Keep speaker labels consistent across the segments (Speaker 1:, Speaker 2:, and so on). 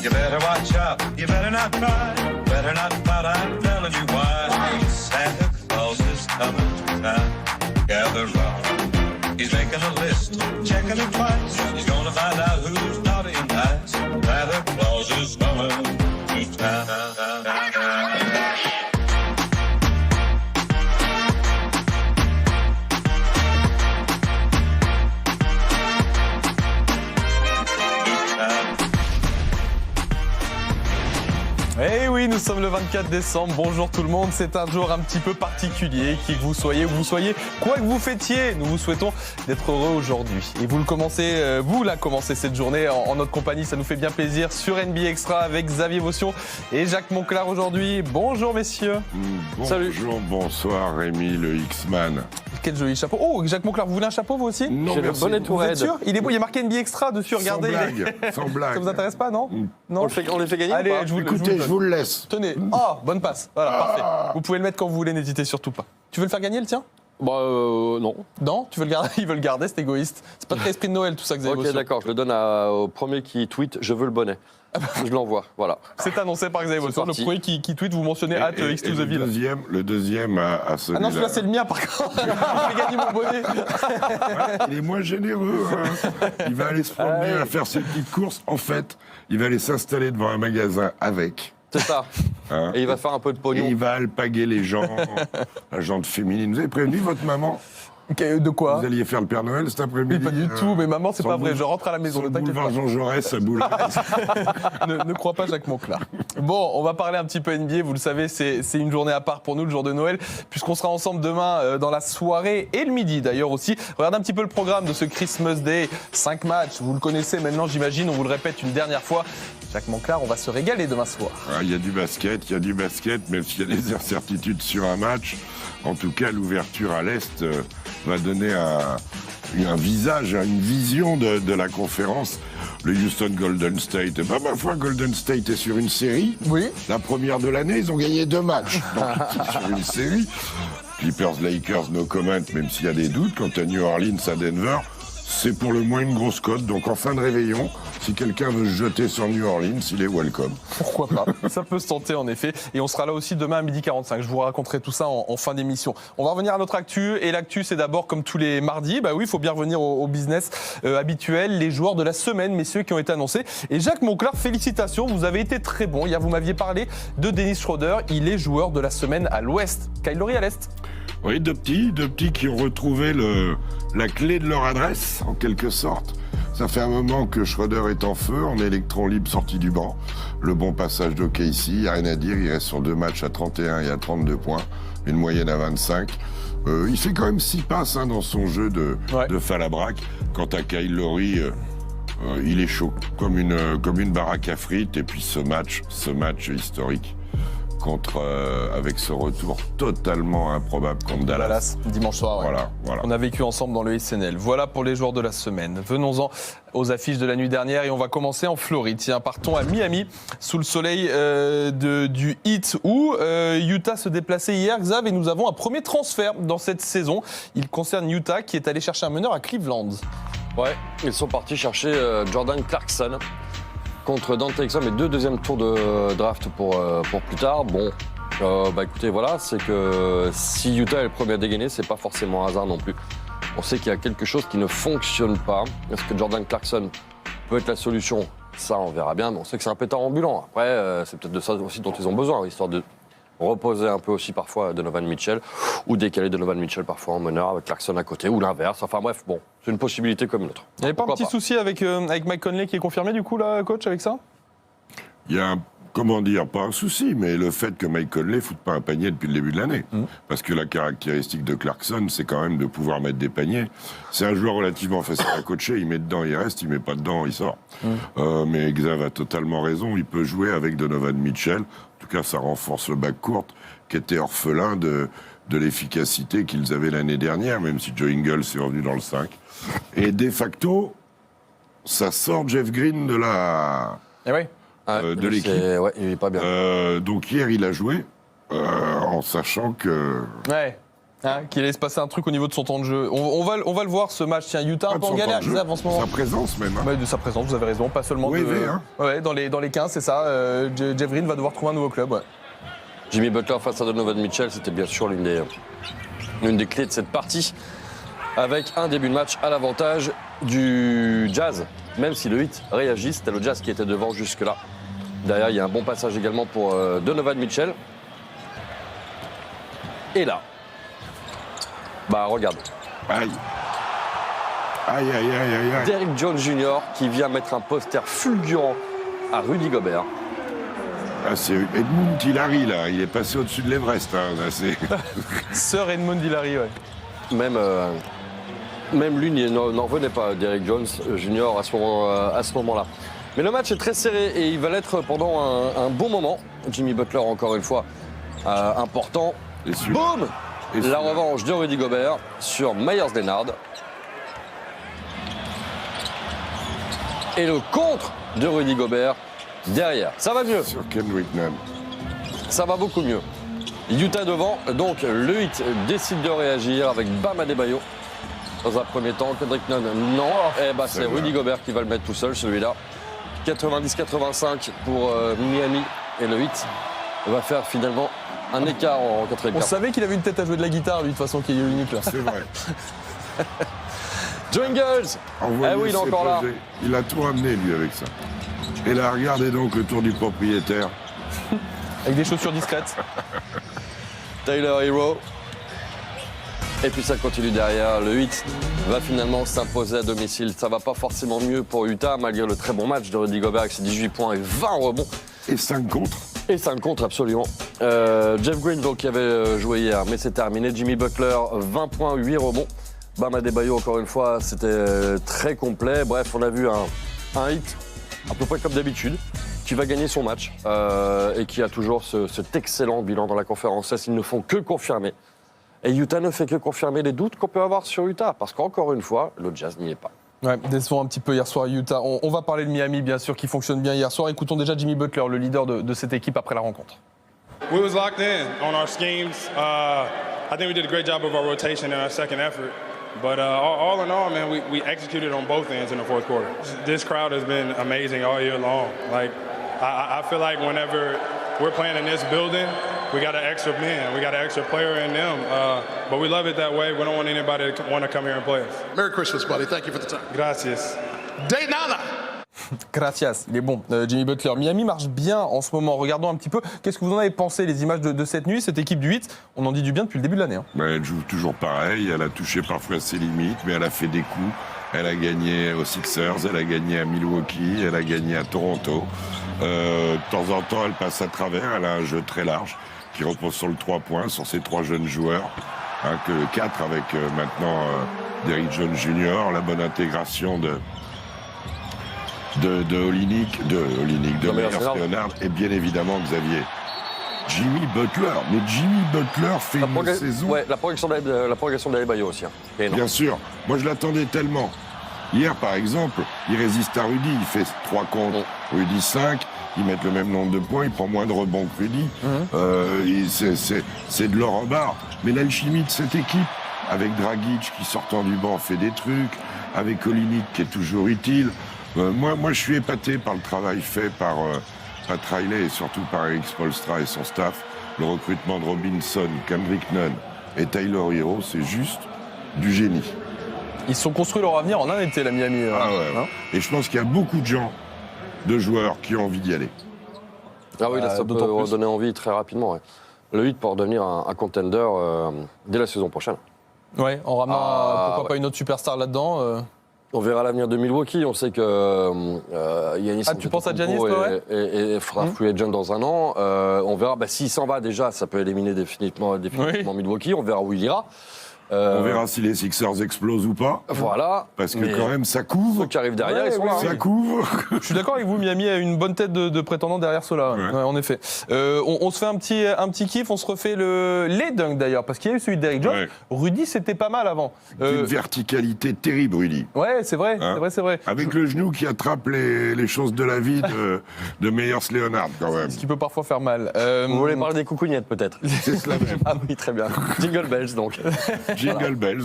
Speaker 1: You better watch out, you better not cry, better not pout, I'm telling you why. Santa Claus is coming to town, gather round. He's making a list, checking it twice. He's gonna find out who's naughty and nice. Santa Claus is coming to town.
Speaker 2: Eh oui, nous sommes le 24 décembre, bonjour tout le monde, c'est un jour un petit peu particulier, qui que vous soyez, où vous soyez, quoi que vous fêtiez, nous vous souhaitons d'être heureux aujourd'hui. Et vous la commencez cette journée en notre compagnie, ça nous fait bien plaisir, sur NBA Extra avec Xavier Vaution et Jacques Monclar aujourd'hui. Bonjour messieurs.
Speaker 3: Bonjour,
Speaker 2: Salut.
Speaker 3: Bonsoir Rémi, le X-Man.
Speaker 2: Quel joli chapeau. Oh, Jacques Monclar, vous voulez un chapeau vous aussi?
Speaker 3: Non,
Speaker 4: J'ai le
Speaker 3: merci.
Speaker 4: bonnet
Speaker 2: Vous
Speaker 4: tout
Speaker 2: êtes
Speaker 4: raide.
Speaker 2: sûr? Il est beau, il y a marqué NBA Extra dessus, regardez.
Speaker 3: Sans blague.
Speaker 2: Ça vous intéresse pas, non? Non.
Speaker 4: On les fait gagner
Speaker 2: Allez,
Speaker 4: ou pas?
Speaker 3: Écoutez, je vous le laisse.
Speaker 2: Tenez, oh, bonne passe. Voilà, parfait. Vous pouvez le mettre quand vous voulez, n'hésitez surtout pas. Tu veux le faire gagner le tien?
Speaker 4: Bah non.
Speaker 2: Non, tu veux le garder? Il veut le garder, c'est égoïste. C'est pas très esprit de Noël tout ça que vous avez
Speaker 4: Ok,
Speaker 2: reçu.
Speaker 4: d'accord, je le donne au premier qui tweet « Je veux le bonnet ». Je l'envoie, voilà.
Speaker 2: C'est annoncé par Xavier Vaution. Le
Speaker 4: parti.
Speaker 2: premier qui tweet, vous mentionnez X to the ville.
Speaker 3: Le deuxième à
Speaker 2: Ah
Speaker 3: celui-là.
Speaker 2: non, celui-là c'est le mien par contre. Il fait gagner mon bonnet.
Speaker 3: Il est moins généreux. Hein. Il va aller se promener, à faire ses petites courses. En fait, il va aller s'installer devant un magasin avec.
Speaker 4: C'est ça.
Speaker 3: Hein.
Speaker 4: Et il va faire un peu de
Speaker 3: Et
Speaker 4: pognon.
Speaker 3: il va alpaguer les gens, la gente féminine. Vous avez prévenu votre maman?
Speaker 2: De quoi?
Speaker 3: Vous alliez faire le Père Noël cet après-midi?
Speaker 2: Mais pas du tout, mais maman, c'est
Speaker 3: sur
Speaker 2: pas
Speaker 3: le
Speaker 2: vrai.
Speaker 3: boulevard-
Speaker 2: Je rentre à la maison,
Speaker 3: Sur
Speaker 2: ne
Speaker 3: le
Speaker 2: t'inquiète pas.
Speaker 3: boulevard Jean Jaurès à Boulogne.
Speaker 2: Ne crois pas Jacques Monclar. Bon, on va parler un petit peu NBA. Vous le savez, c'est une journée à part pour nous, le jour de Noël, puisqu'on sera ensemble demain dans la soirée et le midi d'ailleurs aussi. Regardez un petit peu le programme de ce Christmas Day. 5 matchs, vous le connaissez maintenant, j'imagine. On vous le répète une dernière fois. Jacques Monclar, on va se régaler demain soir.
Speaker 3: Il y a du basket, même s'il y a des incertitudes sur un match. En tout cas, l'ouverture à l'Est va donner un visage, une vision de la conférence. Le Houston Golden State, ma foi, Golden State est sur une série.
Speaker 2: Oui.
Speaker 3: La première de l'année, ils ont gagné 2 matchs. Donc, ils sont sur une série. Clippers, Lakers, no comment, même s'il y a des doutes. Quant à New Orleans, à Denver, c'est pour le moins une grosse cote. Donc, en fin de réveillon, si quelqu'un veut se jeter sur New Orleans, il est welcome.
Speaker 2: Pourquoi pas? Ça peut se tenter en effet. Et on sera là aussi demain à 12h45. Je vous raconterai tout ça en fin d'émission. On va revenir à notre actu. Et l'actu, c'est d'abord comme tous les mardis. Bah oui, il faut bien revenir au business habituel. Les joueurs de la semaine, messieurs, qui ont été annoncés. Et Jacques Monclar, félicitations. Vous avez été très bon. Hier, vous m'aviez parlé de Dennis Schroeder. Il est joueur de la semaine à l'ouest. Kyle Lowry à l'est.
Speaker 3: Oui, deux petits qui ont retrouvé la clé de leur adresse, en quelque sorte. Ça fait un moment que Schroeder est en feu, en électron libre sorti du banc. Le bon passage d'OKC, il n'y a rien à dire, il reste sur 2 matchs à 31 et à 32 points, une moyenne à 25. Il fait quand même 6 passes dans son jeu de Falabrac. Quant à Kyle Lowry, il est chaud, comme une baraque à frites. Et puis ce match historique. Avec ce retour totalement improbable contre Dallas.
Speaker 2: Dimanche soir. Ouais.
Speaker 3: Voilà.
Speaker 2: On a vécu ensemble dans le SNL. Voilà pour les joueurs de la semaine. Venons-en aux affiches de la nuit dernière et on va commencer en Floride. Tiens, partons à Miami, sous le soleil du Heat, où Utah se déplaçait hier, Xav, et nous avons un premier transfert dans cette saison. Il concerne Utah qui est allé chercher un meneur à Cleveland.
Speaker 4: Ouais, ils sont partis chercher Jordan Clarkson contre Dante Exum et 2 deuxièmes tours de draft pour plus tard. Bon, écoutez, voilà, c'est que si Utah est le premier à dégainer, c'est pas forcément un hasard non plus. On sait qu'il y a quelque chose qui ne fonctionne pas. Est-ce que Jordan Clarkson peut être la solution? Ça, on verra bien, mais on sait que c'est un pétard ambulant. Après, c'est peut-être de ça aussi dont ils ont besoin, histoire de reposer un peu aussi parfois Donovan Mitchell, ou décaler Donovan Mitchell parfois en meneur avec Clarkson à côté, ou l'inverse. Enfin bref, bon, c'est une possibilité comme une autre.
Speaker 2: Il n'y avait pas un petit souci avec Mike Conley qui est confirmé du coup, là, coach, avec ça?
Speaker 3: Il y a pas un souci, mais le fait que Mike Conley ne foute pas un panier depuis le début de l'année. Parce que la caractéristique de Clarkson, c'est quand même de pouvoir mettre des paniers. C'est un joueur relativement facile à coacher, il met dedans, il reste, il met pas dedans, il sort. Mais Xav a totalement raison, il peut jouer avec Donovan Mitchell. En tout cas, ça renforce le backcourt, qui était orphelin de l'efficacité qu'ils avaient l'année dernière, même si Joe Ingles est revenu dans le 5. Et de facto, ça sort Jeff Green de l'équipe.
Speaker 4: Ouais, il est pas bien.
Speaker 3: Donc hier, il a joué en sachant que...
Speaker 2: Ouais. Hein, qu'il allait se passer un truc au niveau de son temps de jeu. On va le voir ce match. Tiens, Utah un peu en galère, Xav, en ce moment.
Speaker 3: Sa présence même. Hein.
Speaker 2: Ouais, de sa présence, vous avez raison. Pas seulement
Speaker 3: Oui, hein.
Speaker 2: Ouais, dans les 15, c'est ça. Jeff Green va devoir trouver un nouveau club. Ouais.
Speaker 4: Jimmy Butler face à Donovan Mitchell, c'était bien sûr l'une des clés de cette partie. Avec un début de match à l'avantage du Jazz. Même si le Heat réagit, c'était le Jazz qui était devant jusque-là. Derrière, il y a un bon passage également pour Donovan Mitchell. Et là, bah regarde.
Speaker 3: Aïe. Aïe, aïe, aïe, aïe, aïe.
Speaker 4: Derrick Jones Jr. qui vient mettre un poster fulgurant à Rudy Gobert.
Speaker 3: Ah, c'est Edmund Hillary, là. Il est passé au-dessus de l'Everest. Hein. Là,
Speaker 2: Sir Edmund Hillary, ouais.
Speaker 4: Même lui n'en revenait pas, Derrick Jones Jr. à ce moment-là. Mais le match est très serré et il va l'être pendant un bon moment. Jimmy Butler, encore une fois, important.
Speaker 3: Et celui-là.
Speaker 4: Boum!
Speaker 3: Et
Speaker 4: La
Speaker 3: celui-là.
Speaker 4: revanche de Rudy Gobert sur Myers Leonard. Et le contre de Rudy Gobert derrière. Ça va mieux,
Speaker 3: Sur Kendrick Nunn.
Speaker 4: ça va beaucoup mieux. Utah devant, donc le Heat décide de réagir avec Bam Adebayo. Dans un premier temps, Kendrick Nunn, non. Et bah, c'est
Speaker 3: C'est
Speaker 4: Rudy
Speaker 3: vrai.
Speaker 4: Gobert qui va le mettre tout seul, celui-là. 90-85 pour Miami. Et le Heat va faire finalement un écart en quatrième
Speaker 2: On
Speaker 4: quart.
Speaker 2: savait qu'il avait une tête à jouer de la guitare, lui, de toute façon, qui est unique là.
Speaker 3: C'est vrai.
Speaker 4: Joe Ingles.
Speaker 3: Envoyé,
Speaker 4: Ah oui, il est
Speaker 3: s'est
Speaker 4: encore là.
Speaker 3: posé. Il a tout ramené, lui, avec ça. Et là, regardez donc le tour du propriétaire.
Speaker 2: Avec des chaussures discrètes.
Speaker 4: Tyler Hero. Et puis ça continue derrière. Le 8 va finalement s'imposer à domicile. Ça va pas forcément mieux pour Utah, malgré le très bon match de Rudy Gobert avec ses 18 points et 20 rebonds.
Speaker 3: Et 5 contre.
Speaker 4: Et 5 contre, absolument. Jeff Green, donc, qui avait joué hier, mais c'est terminé. Jimmy Butler, 20 points, 8 rebonds. Bam Adebayo, encore une fois, c'était très complet. Bref, on a vu un hit, à peu près comme d'habitude, qui va gagner son match et qui a toujours cet excellent bilan dans la conférence Est. Ils ne font que confirmer. Et Utah ne fait que confirmer les doutes qu'on peut avoir sur Utah, parce qu'encore une fois, le Jazz n'y est pas.
Speaker 2: Ouais, décevant un petit peu hier soir à Utah. On va parler de Miami, bien sûr, qui fonctionne bien hier soir. Écoutons déjà Jimmy Butler, le leader de cette équipe après la rencontre.
Speaker 5: We was locked in on our schemes. I think we did a great job of our rotation and our second effort. But all in all, man, we executed on both ends in the fourth quarter. This crowd has been amazing all year long. Like, I feel like whenever we're playing in this building, we got an extra man, we got an extra player in them. But we love it that way. We don't want anybody to want to come here and play us.
Speaker 6: Merry Christmas, buddy. Thank you for the time.
Speaker 5: Gracias.
Speaker 6: De nada.
Speaker 2: Gracias, il est bon, Jimmy Butler. Miami marche bien en ce moment. Regardons un petit peu. Qu'est-ce que vous en avez pensé, les images de cette nuit, cette équipe du 8? On en dit du bien depuis le début de l'année. Hein.
Speaker 3: Mais elle joue toujours pareil. Elle a touché parfois ses limites, mais elle a fait des coups. Elle a gagné aux Sixers, elle a gagné à Milwaukee, elle a gagné à Toronto. De temps en temps, elle passe à travers. Elle a un jeu très large qui repose sur le 3 points, sur ses 3 jeunes joueurs. Hein, que le 4 avec maintenant Derrick Jones Jr., la bonne intégration de Myers Leonard et bien évidemment Xavier. Jimmy Butler, mais Jimmy Butler fait une saison.
Speaker 4: Ouais, la progression d'Adebayo aussi. Hein. Et non.
Speaker 3: Bien sûr, moi je l'attendais tellement. Hier par exemple, il résiste à Rudy, il fait 3 contre, Rudy 5, ils mettent le même nombre de points, il prend moins de rebonds que Rudy. C'est de l'or en barre. Mais l'alchimie de cette équipe, avec Dragic qui sortant du banc fait des trucs, avec Olynyk qui est toujours utile. Moi, je suis épaté par le travail fait par Pat Riley et surtout par Eric Spoelstra et son staff. Le recrutement de Robinson, Kendrick Nunn et Tyler Hero, c'est juste du génie.
Speaker 2: Ils se sont construits leur avenir en un été, la Miami. Hein.
Speaker 3: Et je pense qu'il y a beaucoup de gens, de joueurs, qui ont envie d'y aller.
Speaker 4: Ah oui, là, ça peut
Speaker 2: d'autant plus.
Speaker 4: redonner envie très rapidement. Ouais. Le 8 pour devenir un contender dès la saison prochaine.
Speaker 2: Ouais, en ramenant pourquoi pas une autre superstar là-dedans.
Speaker 4: On verra l'avenir de Milwaukee. On sait que Giannis
Speaker 2: tu penses à Giannis, toi, ouais
Speaker 4: et fera free agent dans un an. On verra s'il s'en va déjà, ça peut éliminer définitivement Milwaukee. On verra où il ira.
Speaker 3: On verra si les Sixers explosent ou pas.
Speaker 4: Voilà.
Speaker 3: Parce que
Speaker 4: Mais
Speaker 3: quand même, ça couvre.
Speaker 4: ceux qui arrivent derrière,
Speaker 2: Ouais,
Speaker 4: ils sont là.
Speaker 2: oui,
Speaker 3: Ça couvre.
Speaker 2: Je suis d'accord avec vous, Miami a une bonne tête de prétendant derrière cela,
Speaker 3: Ouais.
Speaker 2: ouais, en effet. On se fait un petit kiff, on se refait les dunks d'ailleurs, parce qu'il y a eu celui d'Eric Jones.
Speaker 3: Ouais.
Speaker 2: Rudy, c'était pas mal avant.
Speaker 3: Une verticalité terrible, Rudy.
Speaker 2: Ouais, c'est vrai,
Speaker 3: Hein
Speaker 2: c'est vrai.
Speaker 3: Avec le genou qui attrape les choses de la vie de Meyers Leonard, quand même.
Speaker 2: Ce qui peut parfois faire mal.
Speaker 4: Vous voulez parler des coucougnettes, peut-être?
Speaker 3: C'est cela même.
Speaker 4: Ah oui, très bien. Jingle bells, donc.
Speaker 3: Jingle Bells.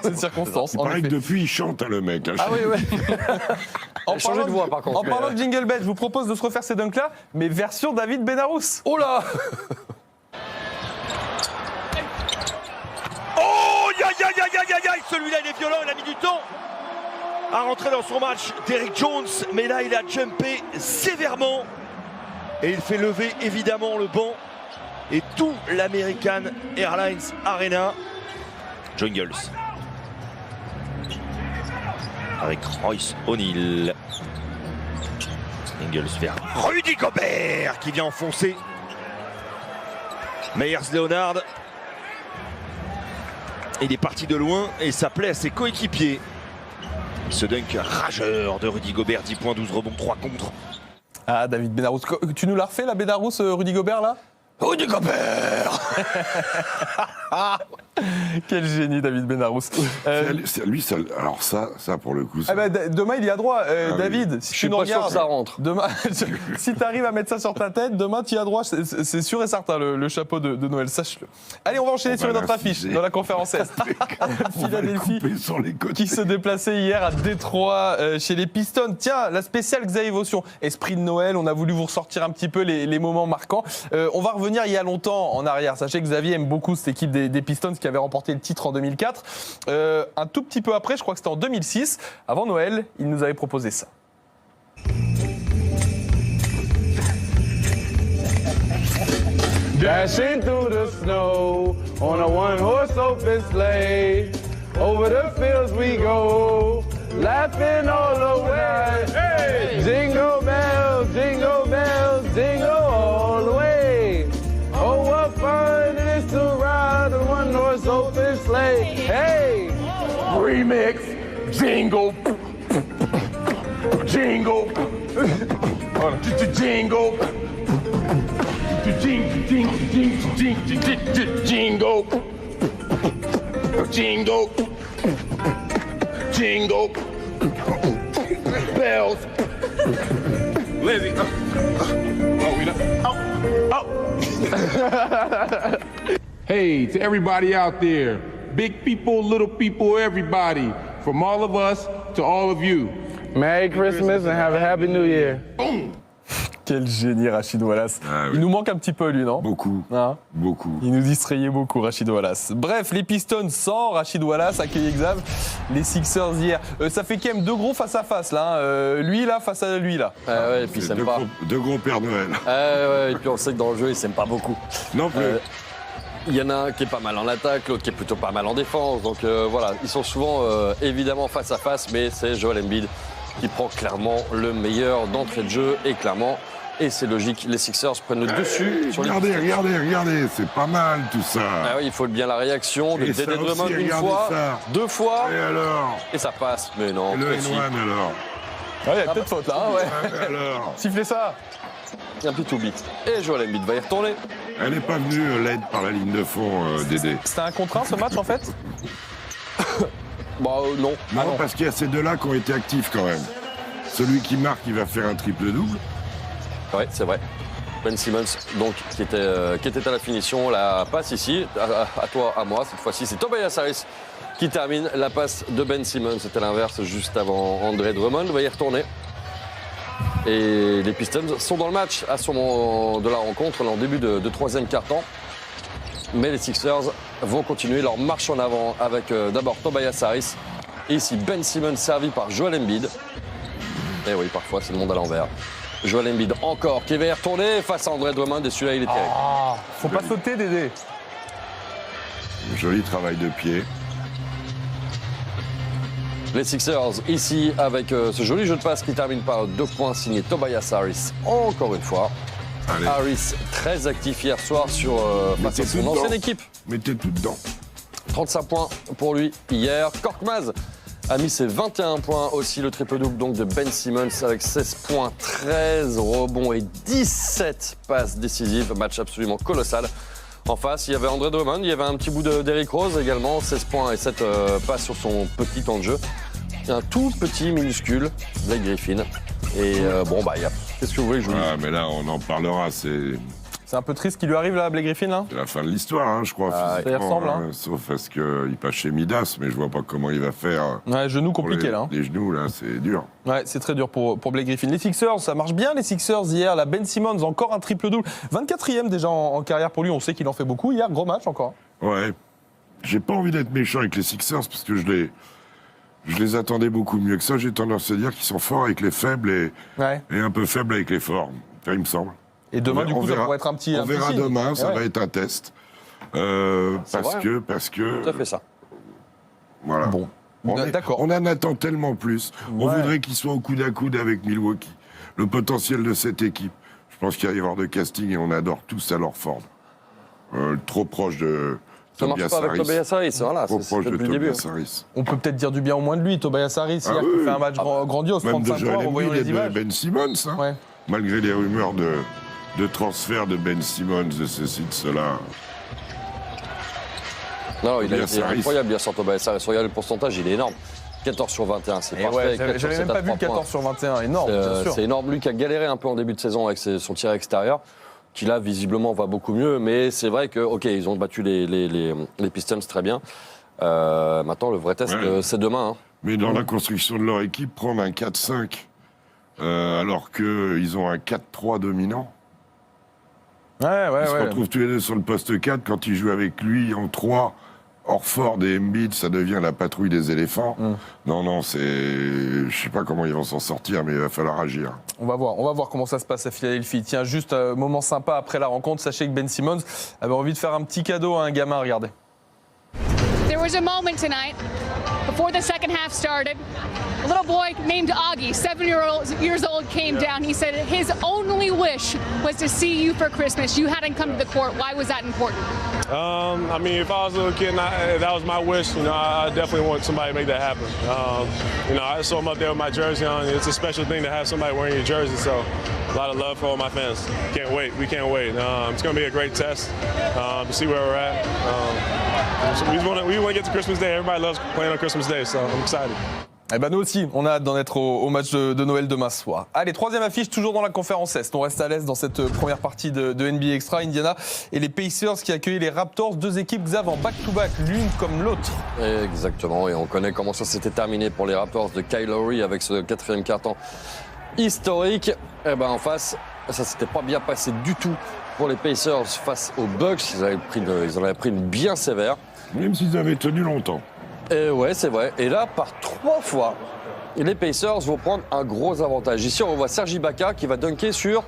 Speaker 2: C'est une circonstance,
Speaker 3: Il
Speaker 2: en
Speaker 3: paraît
Speaker 2: effet.
Speaker 3: que depuis, il chante, hein, le mec. Hein.
Speaker 2: Ah oui, ouais.
Speaker 4: Changez de voix, par contre.
Speaker 2: En
Speaker 4: mais,
Speaker 2: parlant de Jingle Bells, je vous propose de se refaire ces dunks-là, mais version David Benarous.
Speaker 4: Oh là!
Speaker 7: Oh, aïe, aïe, aïe, aïe, aïe, aïe, celui-là, il est violent, il a mis du temps à rentrer dans son match d'Eric Jones, mais là, il a jumpé sévèrement et il fait lever évidemment le banc et tout l'American Airlines Arena. Jungles avec Royce O'Neal. Jungles vers Rudy Gobert qui vient enfoncer Meyers Leonard. Il est parti de loin et ça plaît à ses coéquipiers. Ce dunk rageur de Rudy Gobert, 10 points, 12 rebonds, 3 contre.
Speaker 2: Ah, David Benarous. Tu nous l'as refait, la Benarous, Rudy Gobert, là?
Speaker 7: Rudy Gobert.
Speaker 2: Quel génie, David Benarous.
Speaker 3: C'est lui, alors ça, pour le coup, ça.
Speaker 2: Ah bah, demain, il y a droit.
Speaker 3: oui.
Speaker 2: David, si
Speaker 4: Je suis
Speaker 2: tu nous
Speaker 4: pas sûr
Speaker 2: regardes,
Speaker 4: que ça rentre.
Speaker 2: demain, si tu arrives à mettre ça sur ta tête, demain, tu y as droit. C'est sûr et certain, le chapeau de Noël, sache-le. Allez, on va enchaîner
Speaker 3: On
Speaker 2: sur
Speaker 3: va
Speaker 2: une autre affiche
Speaker 3: l'afficher.
Speaker 2: dans la conférence Est.
Speaker 3: On va les
Speaker 2: Philadelphie
Speaker 3: couper sur les côtés.
Speaker 2: qui se déplaçait hier à Détroit chez les Pistons. Tiens, la spéciale Xavier Vaution. Esprit de Noël, on a voulu vous ressortir un petit peu les moments marquants. On va revenir il y a longtemps en arrière. Sachez que Xavier aime beaucoup cette équipe des Pistons qui avait remporté le titre en 2004. Un tout petit peu après, je crois que c'était en 2006, avant Noël, il nous avait proposé ça.
Speaker 8: Dashing through the snow on a one-horse open sleigh. Over the fields we go, laughing all the way. Hey! Jingle bells, jingle all the way. Oh, what fun it is to ride a one-horse open sleigh. Hey! Remix, jingle, jingle, jingle. Jingle, jingle, jingle, bells. Lizzie. Hey, to everybody out there, big people, little people, everybody, from all of us to all of you. Merry Christmas and have a Happy New Year.
Speaker 2: Quel génie, Rachid Wallace.
Speaker 3: Ah oui.
Speaker 2: Il nous manque un petit peu, lui, non?
Speaker 3: Beaucoup,
Speaker 2: Hein,
Speaker 3: beaucoup.
Speaker 2: il nous distrayait beaucoup, Rachid Wallace. Bref, les Pistons sans Rachid Wallace accueillent Xav. Les Sixers hier. Ça fait quand même deux gros face à face, là. Hein. Lui, là, face à lui, là.
Speaker 4: Ah ouais, et puis il s'aime pas.
Speaker 3: Deux gros Père Noël.
Speaker 4: Ouais, et puis on sait que dans le jeu, il s'aime pas beaucoup.
Speaker 3: Non plus.
Speaker 4: Il y en a un qui est pas mal en attaque, l'autre qui est plutôt pas mal en défense. Donc voilà, ils sont souvent évidemment face à face, mais c'est Joel Embiid qui prend clairement le meilleur d'entrée de jeu et clairement, et c'est logique, les Sixers prennent le dessus sur les
Speaker 3: Regardez, c'est pas mal tout ça.
Speaker 4: Ah oui, il faut bien la réaction de
Speaker 3: Et ça
Speaker 4: Dédé Drummond
Speaker 3: aussi,
Speaker 4: une
Speaker 3: regardez
Speaker 4: fois,
Speaker 3: ça.
Speaker 4: deux fois,
Speaker 3: Et alors
Speaker 4: et ça passe. Mais non,
Speaker 3: Le
Speaker 4: précis.
Speaker 3: N1 alors
Speaker 2: Ah, il y a peut-être faute, là. Hein, ouais.
Speaker 3: Alors
Speaker 2: Sifflez ça.
Speaker 4: Un petit tout bit. Et Joel Embiid va y retourner.
Speaker 3: Elle n'est pas venue l'aide par la ligne de fond, Dédé.
Speaker 2: C'était un contre 1, ce match, en fait?
Speaker 4: Bah non.
Speaker 3: Non, parce qu'il y a ces deux-là qui ont été actifs quand même. Celui qui marque, il va faire un triple-double.
Speaker 4: Ouais, c'est vrai. Ben Simmons, donc, qui était à la finition, la passe ici, à toi, à moi, cette fois-ci, c'est Tobias Harris qui termine la passe de Ben Simmons. C'était l'inverse juste avant André Drummond, va y retourner. Et les Pistons sont dans le match à ce moment de la rencontre, en début de troisième quart-temps. Mais les Sixers vont continuer leur marche en avant avec d'abord Tobias Harris. Et ici Ben Simmons servi par Joel Embiid. Et oui, parfois c'est le monde à l'envers. Joel Embiid encore qui va y retourner face à André Drummond et celui-là il est terrible.
Speaker 2: Ah, faut pas sauter, Dédé.
Speaker 3: Joli travail de pied.
Speaker 4: Les Sixers ici avec ce joli jeu de passe qui termine par 2 points signé Tobias Harris encore une fois.
Speaker 3: Allez,
Speaker 4: Harris très actif hier soir face à
Speaker 3: Mettez
Speaker 4: son
Speaker 3: tout
Speaker 4: ancienne
Speaker 3: dedans.
Speaker 4: équipe.
Speaker 3: mettez tout dedans.
Speaker 4: 35 points pour lui hier. Korkmaz a mis ses 21 points aussi, le triple-double donc de Ben Simmons avec 16 points, 13 rebonds et 17 passes décisives. Match absolument colossal. En face, il y avait André Drummond, il y avait un petit bout d'Eric Rose également, 16 points et 7 passes sur son petit temps de jeu. Un tout petit minuscule, Blake Griffin. Et qu'est-ce que vous voulez que je vous dise?
Speaker 3: Ah, mais là, on en parlera,
Speaker 2: C'est un peu triste ce qui lui arrive là à Blake Griffin là.
Speaker 3: c'est la fin de l'histoire, hein, je crois.
Speaker 2: ça y
Speaker 3: physiquement,
Speaker 2: ressemble, hein.
Speaker 3: Sauf parce qu'il passe chez Midas, mais je vois pas comment il va faire.
Speaker 2: Ouais, genou
Speaker 3: Pour
Speaker 2: compliqué là.
Speaker 3: Les genoux, là, c'est dur.
Speaker 2: Ouais, c'est très dur pour Blake Griffin. Les Sixers, ça marche bien les Sixers hier. La Ben Simmons, encore un triple-double. 24e déjà en carrière pour lui, on sait qu'il en fait beaucoup. Hier, gros match encore.
Speaker 3: Ouais. J'ai pas envie d'être méchant avec les Sixers parce que je les attendais beaucoup mieux que ça. J'ai tendance à dire qu'ils sont forts avec les faibles et un peu faibles avec les forts. Ça, il me semble.
Speaker 2: Et demain,
Speaker 3: On
Speaker 2: du coup, ça
Speaker 3: verra.
Speaker 2: pourrait être un petit.
Speaker 3: On verra
Speaker 2: signe.
Speaker 3: demain, ça
Speaker 2: Ouais.
Speaker 3: va être un test.
Speaker 4: C'est
Speaker 3: Parce que.
Speaker 4: Tout à fait ça.
Speaker 3: Voilà.
Speaker 2: Bon. D'accord.
Speaker 3: On en attend tellement plus. On
Speaker 2: Ouais.
Speaker 3: voudrait qu'ils soient au coude à coude avec Milwaukee. Le potentiel de cette équipe. Je pense qu'il va y avoir de casting et on adore tous à Ford. Trop proche de.
Speaker 4: Ça marche
Speaker 3: Tobias
Speaker 4: pas avec
Speaker 3: Harris.
Speaker 4: Tobias Harris, voilà,
Speaker 3: Trop
Speaker 4: c'est
Speaker 3: proche de
Speaker 4: depuis le début.
Speaker 3: Tobias Harris.
Speaker 2: On peut peut-être dire du bien au moins de lui, Tobias Harris, hier, qui
Speaker 3: oui.
Speaker 2: fait un match grandiose,
Speaker 3: Même de
Speaker 2: 35 points,
Speaker 3: Joel
Speaker 2: revoyons
Speaker 3: Embiid et
Speaker 2: les
Speaker 3: de
Speaker 2: images.
Speaker 3: Ben Simmons. Hein.
Speaker 2: Ouais.
Speaker 3: Malgré les rumeurs de transfert de Ben Simmons, de ceci, de cela.
Speaker 4: Non, il a
Speaker 3: Tobias
Speaker 4: été
Speaker 3: Harris.
Speaker 4: incroyable hier sur Tobias Harris. Regardez le pourcentage, il est énorme. 14 sur 21, c'est
Speaker 2: Et
Speaker 4: parfait.
Speaker 2: ouais,
Speaker 4: 4 sur
Speaker 2: j'avais
Speaker 4: 7
Speaker 2: même
Speaker 4: à
Speaker 2: pas vu
Speaker 4: 3 points.
Speaker 2: 14 sur 21, énorme, bien sûr.
Speaker 4: C'est énorme. Lui qui a galéré un peu en début de saison avec son tir extérieur, qui là, visiblement, va beaucoup mieux. Mais c'est vrai que, OK, ils ont battu les Pistons très bien. Maintenant, le vrai test,
Speaker 3: Ouais.
Speaker 4: c'est demain. Hein.
Speaker 3: Mais dans la construction de leur équipe, prendre un 4-5 alors qu'ils ont un 4-3 dominant.
Speaker 2: Ouais,
Speaker 3: Ils se retrouvent tous les deux sur le poste 4 quand ils jouent avec lui en 3. Orford et Embiid, ça devient la patrouille des éléphants. Non, c'est... Je sais pas comment ils vont s'en sortir, mais il va falloir agir.
Speaker 2: On va voir comment ça se passe à Philadelphie. Tiens, juste un moment sympa après la rencontre, sachez que Ben Simmons avait envie de faire un petit cadeau à un gamin, regardez.
Speaker 9: There was a moment tonight, before the second half started, a little boy named Augie, 7 years old, came down. He said his only wish was to see you for Christmas. You hadn't come to the court. Why was that important?
Speaker 5: I mean, if I was a little kid and that was my wish, I definitely want somebody to make that happen. I saw him up there with my jersey on. It's a special thing to have somebody wearing your jersey, so a lot of love for all my fans. Can't wait. We can't wait. It's going to be a great test to see where we're at. So we want to get to Christmas Day. Everybody loves playing on Christmas Day, so I'm excited.
Speaker 2: Eh ben nous aussi, on a hâte d'en être au match de Noël demain soir. Allez, troisième affiche, toujours dans la conférence Est. On reste à l'aise dans cette première partie de NBA Extra. Indiana et les Pacers qui accueillent les Raptors, deux équipes Xav en back-to-back, l'une comme l'autre.
Speaker 4: Exactement, et on connaît comment ça s'était terminé pour les Raptors de Kyle Lowry avec ce quatrième quart-temps historique. Et ben en face, ça s'était pas bien passé du tout pour les Pacers face aux Bucks. Ils en avaient pris une bien sévère.
Speaker 3: Même s'ils avaient tenu longtemps.
Speaker 4: Et ouais, c'est vrai. Et là, par 3 fois, les Pacers vont prendre un gros avantage. Ici, on voit Serge Ibaka qui va dunker sur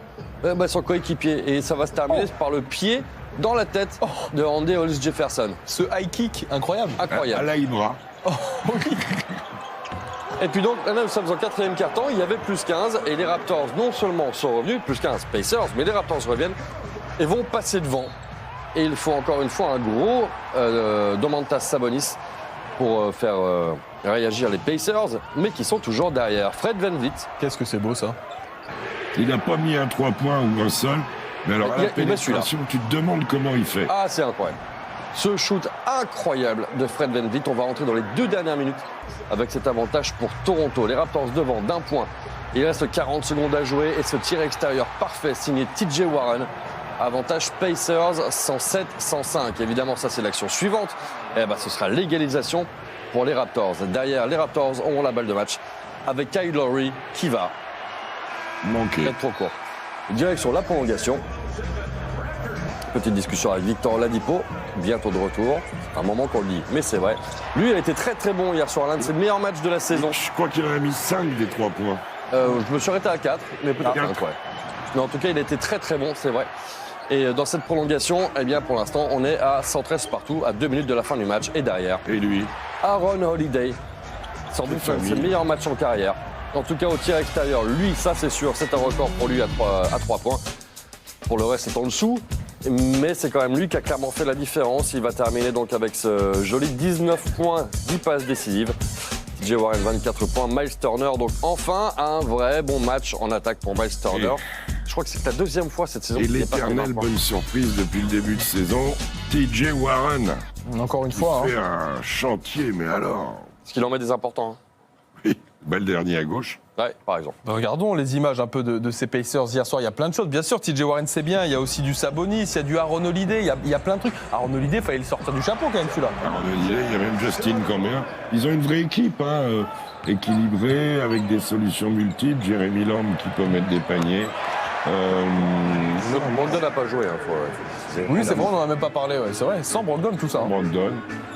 Speaker 4: son coéquipier. Et ça va se terminer par le pied dans la tête de Andy Hollis Jefferson.
Speaker 2: Ce high kick, incroyable.
Speaker 4: Incroyable.
Speaker 3: À la Ibra.
Speaker 4: Et puis donc, là, nous sommes en quatrième quart-temps, il y avait plus 15. Et les Raptors, non seulement sont revenus, plus 15 Pacers, mais les Raptors reviennent et vont passer devant. Et il faut encore une fois un gros Domantas Sabonis pour faire réagir les Pacers, mais qui sont toujours derrière. Fred VanVleet.
Speaker 2: Qu'est-ce que c'est beau ça.
Speaker 3: Il n'a pas mis un 3 points ou un seul. Mais alors, à la
Speaker 4: Il met celui-là.
Speaker 3: pénétration, tu te demandes comment il fait.
Speaker 4: Ah, c'est incroyable. Ce shoot incroyable de Fred VanVleet. On va rentrer dans les 2 dernières minutes avec cet avantage pour Toronto. Les Raptors devant d'1 point. Il reste 40 secondes à jouer et ce tir extérieur parfait signé TJ Warren. Avantage Pacers 107-105. Évidemment, ça c'est l'action suivante. Ce sera l'égalisation pour les Raptors. Derrière, les Raptors auront la balle de match avec Kyle Lowry qui va
Speaker 3: Manqué.
Speaker 4: être trop court. Direction la prolongation. Petite discussion avec Victor Oladipo, bientôt de retour. C'est un moment qu'on le dit, mais c'est vrai. Lui, il a été très très bon hier soir, l'un de ses meilleurs matchs de la saison.
Speaker 3: Je crois qu'il en a mis 5 des 3 points.
Speaker 4: Je me suis arrêté à 4, mais peut-être 5,
Speaker 3: 4.
Speaker 4: ouais. Mais en tout cas, il a été très très bon, c'est vrai. Et dans cette prolongation, pour l'instant, on est à 113 partout, à 2 minutes de la fin du match. Et derrière,
Speaker 3: Et lui,
Speaker 4: Aaron Holiday, sans doute un de ses meilleurs matchs en carrière. En tout cas, au tir extérieur, lui, ça c'est sûr, c'est un record pour lui à 3 points. Pour le reste, c'est en dessous. mais c'est quand même lui qui a clairement fait la différence. Il va terminer donc avec ce joli 19 points, 10 passes décisives. TJ Warren 24 points, Miles Turner, donc enfin un vrai bon match en attaque pour Miles Turner. Je crois que c'est la deuxième fois cette saison.
Speaker 3: Et
Speaker 4: qu'il dépasse les 20
Speaker 3: l'éternelle
Speaker 4: points.
Speaker 3: bonne surprise depuis le début de saison, TJ Warren.
Speaker 2: Encore une
Speaker 3: Il
Speaker 2: fois.
Speaker 3: fait un chantier, mais alors.
Speaker 4: Parce qu'il en met des importants. Hein.
Speaker 3: Oui, le dernier à gauche.
Speaker 4: Ouais, par exemple.
Speaker 2: Regardons les images un peu de ces Pacers hier soir. Il y a plein de choses. Bien sûr, TJ Warren, c'est bien. Il y a aussi du Sabonis, il y a du Aaron Holiday. Il y a plein de trucs. Aaron Holiday, il fallait le sortir du chapeau quand même, celui-là.
Speaker 3: Il y a même Justin Comer. Ils ont une vraie équipe, équilibrée, avec des solutions multiples. Jeremy Lamb qui peut mettre des paniers.
Speaker 4: Brogdon n'a pas joué.
Speaker 2: Oui, c'est vrai, on n'en a même pas parlé. Ouais. C'est vrai, sans Brogdon, tout ça.
Speaker 3: Brogdon.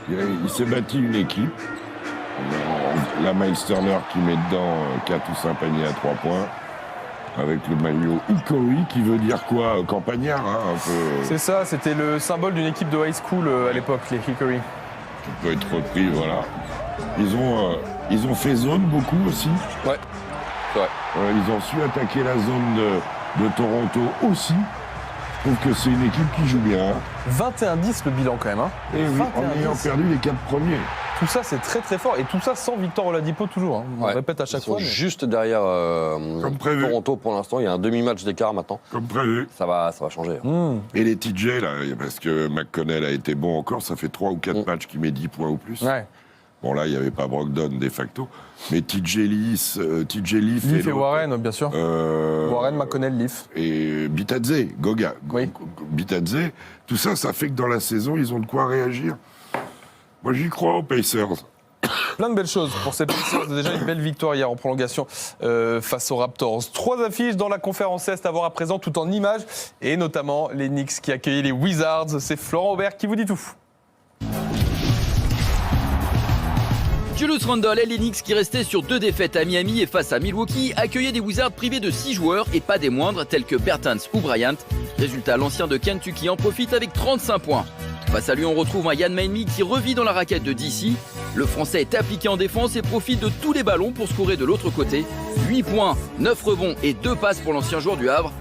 Speaker 3: Il s'est bâti une équipe. La Miles Turner qui met dedans 4 ou 5 paniers à 3 points. Avec le maillot Hickory qui veut dire quoi? Campagnard, un peu.
Speaker 2: C'est ça, c'était le symbole d'une équipe de high school à l'époque, les Hickory.
Speaker 3: Qui peut être repris, voilà. Ils ont fait zone beaucoup aussi.
Speaker 4: Ouais, c'est vrai.
Speaker 3: Ils ont su attaquer la zone de Toronto aussi. Je trouve que c'est une équipe qui joue bien.
Speaker 2: 21-10 le bilan quand même. Hein.
Speaker 3: Et oui, en ayant perdu les 4 premiers.
Speaker 2: Tout ça, c'est très très fort. Et tout ça sans Victor Oladipo toujours. Hein. On
Speaker 4: Ouais.
Speaker 2: répète à chaque
Speaker 4: Ils sont
Speaker 2: fois. mais-
Speaker 4: juste derrière
Speaker 3: Comme prévu.
Speaker 4: Toronto pour l'instant. Il y a un demi-match d'écart maintenant.
Speaker 3: Comme prévu.
Speaker 4: Ça va changer. Hein.
Speaker 3: Et les TJ, là, parce que McConnell a été bon encore, ça fait 3 ou 4 matchs qu'il met 10 points ou plus.
Speaker 2: Ouais.
Speaker 3: Bon, là, il n'y avait pas Brogdon de facto. Mais TJ Leaf
Speaker 2: Leaf et
Speaker 3: l'autre,
Speaker 2: Warren, bien sûr. Warren, McConnell, Leaf.
Speaker 3: et Bitadze, Goga.
Speaker 2: Oui.
Speaker 3: Bitadze, tout ça, ça fait que dans la saison, ils ont de quoi réagir. Moi, j'y crois aux Pacers.
Speaker 2: Plein de belles choses pour ces Pacers. Déjà une belle victoire hier en prolongation face aux Raptors. 3 affiches dans la conférence Est à voir à présent tout en images. Et notamment les Knicks qui accueillent les Wizards. C'est Florent Aubert qui vous dit tout.
Speaker 10: Julius Randle et les Knicks qui restaient sur 2 défaites à Miami et face à Milwaukee accueillaient des Wizards privés de 6 joueurs et pas des moindres tels que Bertans ou Bryant. Résultat, l'ancien de Kentucky en profite avec 35 points. Face à lui, on retrouve un Yann Maenmi qui revit dans la raquette de DC. Le Français est appliqué en défense et profite de tous les ballons pour scorer de l'autre côté. 8 points, 9 rebonds et 2 passes pour l'ancien joueur du Havre.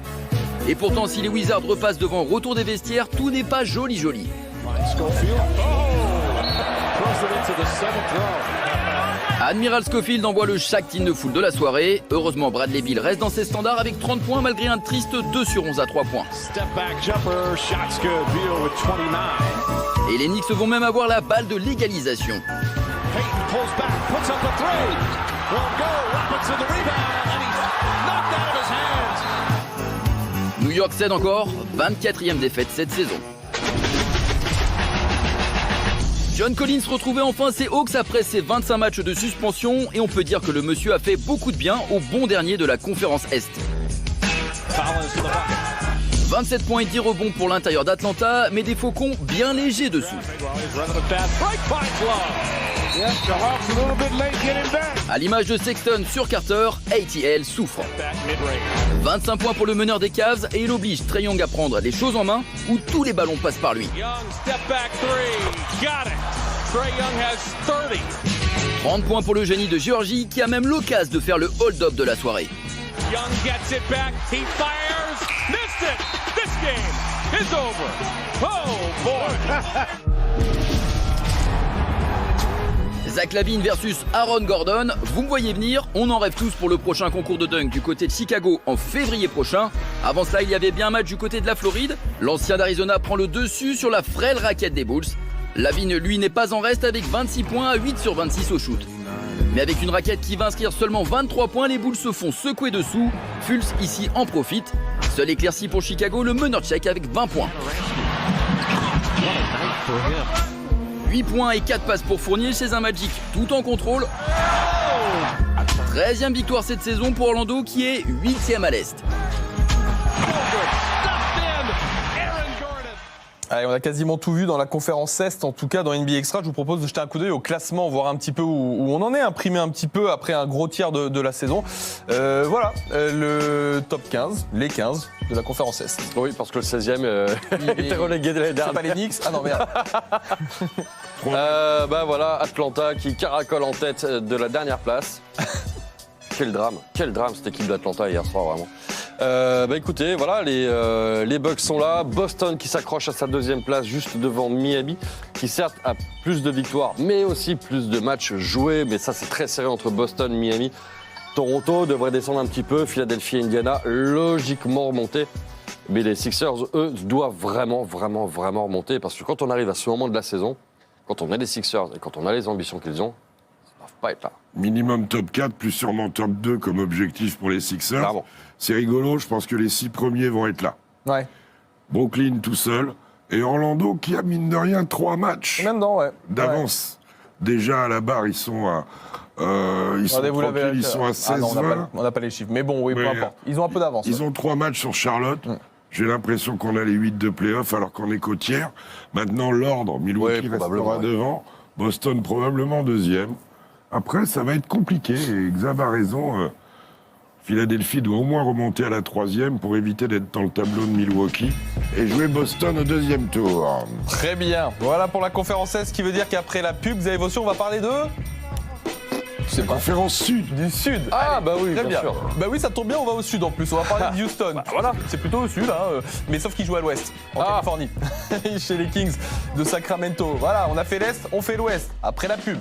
Speaker 10: Et pourtant, si les Wizards repassent devant au retour des vestiaires, tout n'est pas joli. Admiral Schofield envoie le Shaq-Tin de foule de la soirée. Heureusement, Bradley Beal reste dans ses standards avec 30 points malgré un triste 2 sur 11 à 3 points. Et les Knicks vont même avoir la balle de l'égalisation. New York cède encore, 24e défaite cette saison. John Collins retrouvait enfin ses Hawks après ses 25 matchs de suspension et on peut dire que le monsieur a fait beaucoup de bien au bon dernier de la conférence Est. 27 points et 10 rebonds pour l'intérieur d'Atlanta, mais des faucons bien légers dessous. À l'image de Sexton sur Carter, ATL souffre. 25 points pour le meneur des Cavs et il oblige Trae Young à prendre les choses en main où tous les ballons passent par lui. 30 points pour le génie de Géorgie qui a même l'occasion de faire le hold-up de la soirée. Zach LaVine versus Aaron Gordon, vous me voyez venir, on en rêve tous pour le prochain concours de dunk du côté de Chicago en février prochain. Avant cela, il y avait bien un match du côté de la Floride. L'ancien d'Arizona prend le dessus sur la frêle raquette des Bulls. LaVine, lui, n'est pas en reste avec 26 points à 8 sur 26 au shoot. Mais avec une raquette qui va inscrire seulement 23 points, les Bulls se font secouer dessous. Fultz ici en profite. Seul éclairci pour Chicago, le meneur check avec 20 points. 8 points et 4 passes pour Fournier chez un Magic tout en contrôle. 13e victoire cette saison pour Orlando qui est 8e à l'Est.
Speaker 2: Allez, on a quasiment tout vu dans la conférence Est, en tout cas dans NBA Extra. Je vous propose de jeter un coup d'œil au classement, voir un petit peu où on en est, imprimer un petit peu après un gros tiers de la saison. Voilà, le top 15, les 15 de la conférence Est.
Speaker 4: Oui, parce que le 16e était relégué de l'année
Speaker 2: C'est pas
Speaker 4: dernière.
Speaker 2: les Knicks? Ah non, merde.
Speaker 4: Bah voilà, Atlanta qui caracole en tête de la dernière place. Quel drame cette équipe d'Atlanta hier soir, vraiment. Écoutez, voilà, les Bucks sont là. Boston qui s'accroche à sa deuxième place juste devant Miami, qui certes a plus de victoires, mais aussi plus de matchs joués. Mais ça, c'est très serré entre Boston et Miami. Toronto devrait descendre un petit peu. Philadelphie et Indiana, logiquement remonter. Mais les Sixers, eux, doivent vraiment remonter. Parce que quand on arrive à ce moment de la saison, quand on a les Sixers et quand on a les ambitions qu'ils ont, ça ne va pas être là.
Speaker 3: Minimum top 4, plus sûrement top 2 comme objectif pour les Sixers.
Speaker 4: Clairement.
Speaker 3: C'est rigolo, je pense que les 6 premiers vont être là.
Speaker 2: Ouais.
Speaker 3: Brooklyn tout seul, et Orlando qui a mine de rien 3 matchs
Speaker 2: Maintenant, ouais.
Speaker 3: d'avance. Déjà à la barre, ils sont à... ils sont
Speaker 2: Regardez, vous l'avez
Speaker 3: tranquilles, ils sont à 16-20.
Speaker 2: on n'a pas les chiffres. Mais bon, oui, peu
Speaker 3: Mais,
Speaker 2: importe. Ils ont un peu d'avance.
Speaker 3: Ils ont 3 matchs sur Charlotte. J'ai l'impression qu'on a les 8 de play-off alors qu'on est qu'au tiers. Maintenant, l'ordre, Milwaukee restera devant. Boston probablement deuxième. Après, ça va être compliqué. Et Xav a raison. Philadelphie doit au moins remonter à la 3e pour éviter d'être dans le tableau de Milwaukee et jouer Boston au 2e tour.
Speaker 2: Très bien. Voilà pour la conférence Est, ce qui veut dire qu'après la pub, Xavier Vaution, on va parler de...
Speaker 3: C'est conférence Sud.
Speaker 2: Du Sud.
Speaker 4: Ah,
Speaker 2: Allez,
Speaker 4: bah oui,
Speaker 2: très
Speaker 4: bien
Speaker 2: bien.
Speaker 4: sûr.
Speaker 2: Bah oui, ça tombe bien, on va au Sud en plus. On va parler de Houston.
Speaker 4: Voilà.
Speaker 2: C'est plutôt au Sud, hein, mais sauf qu'ils jouent à l'Ouest, en Californie, chez les Kings de Sacramento. Voilà, on a fait l'Est, on fait l'Ouest. Après la pub.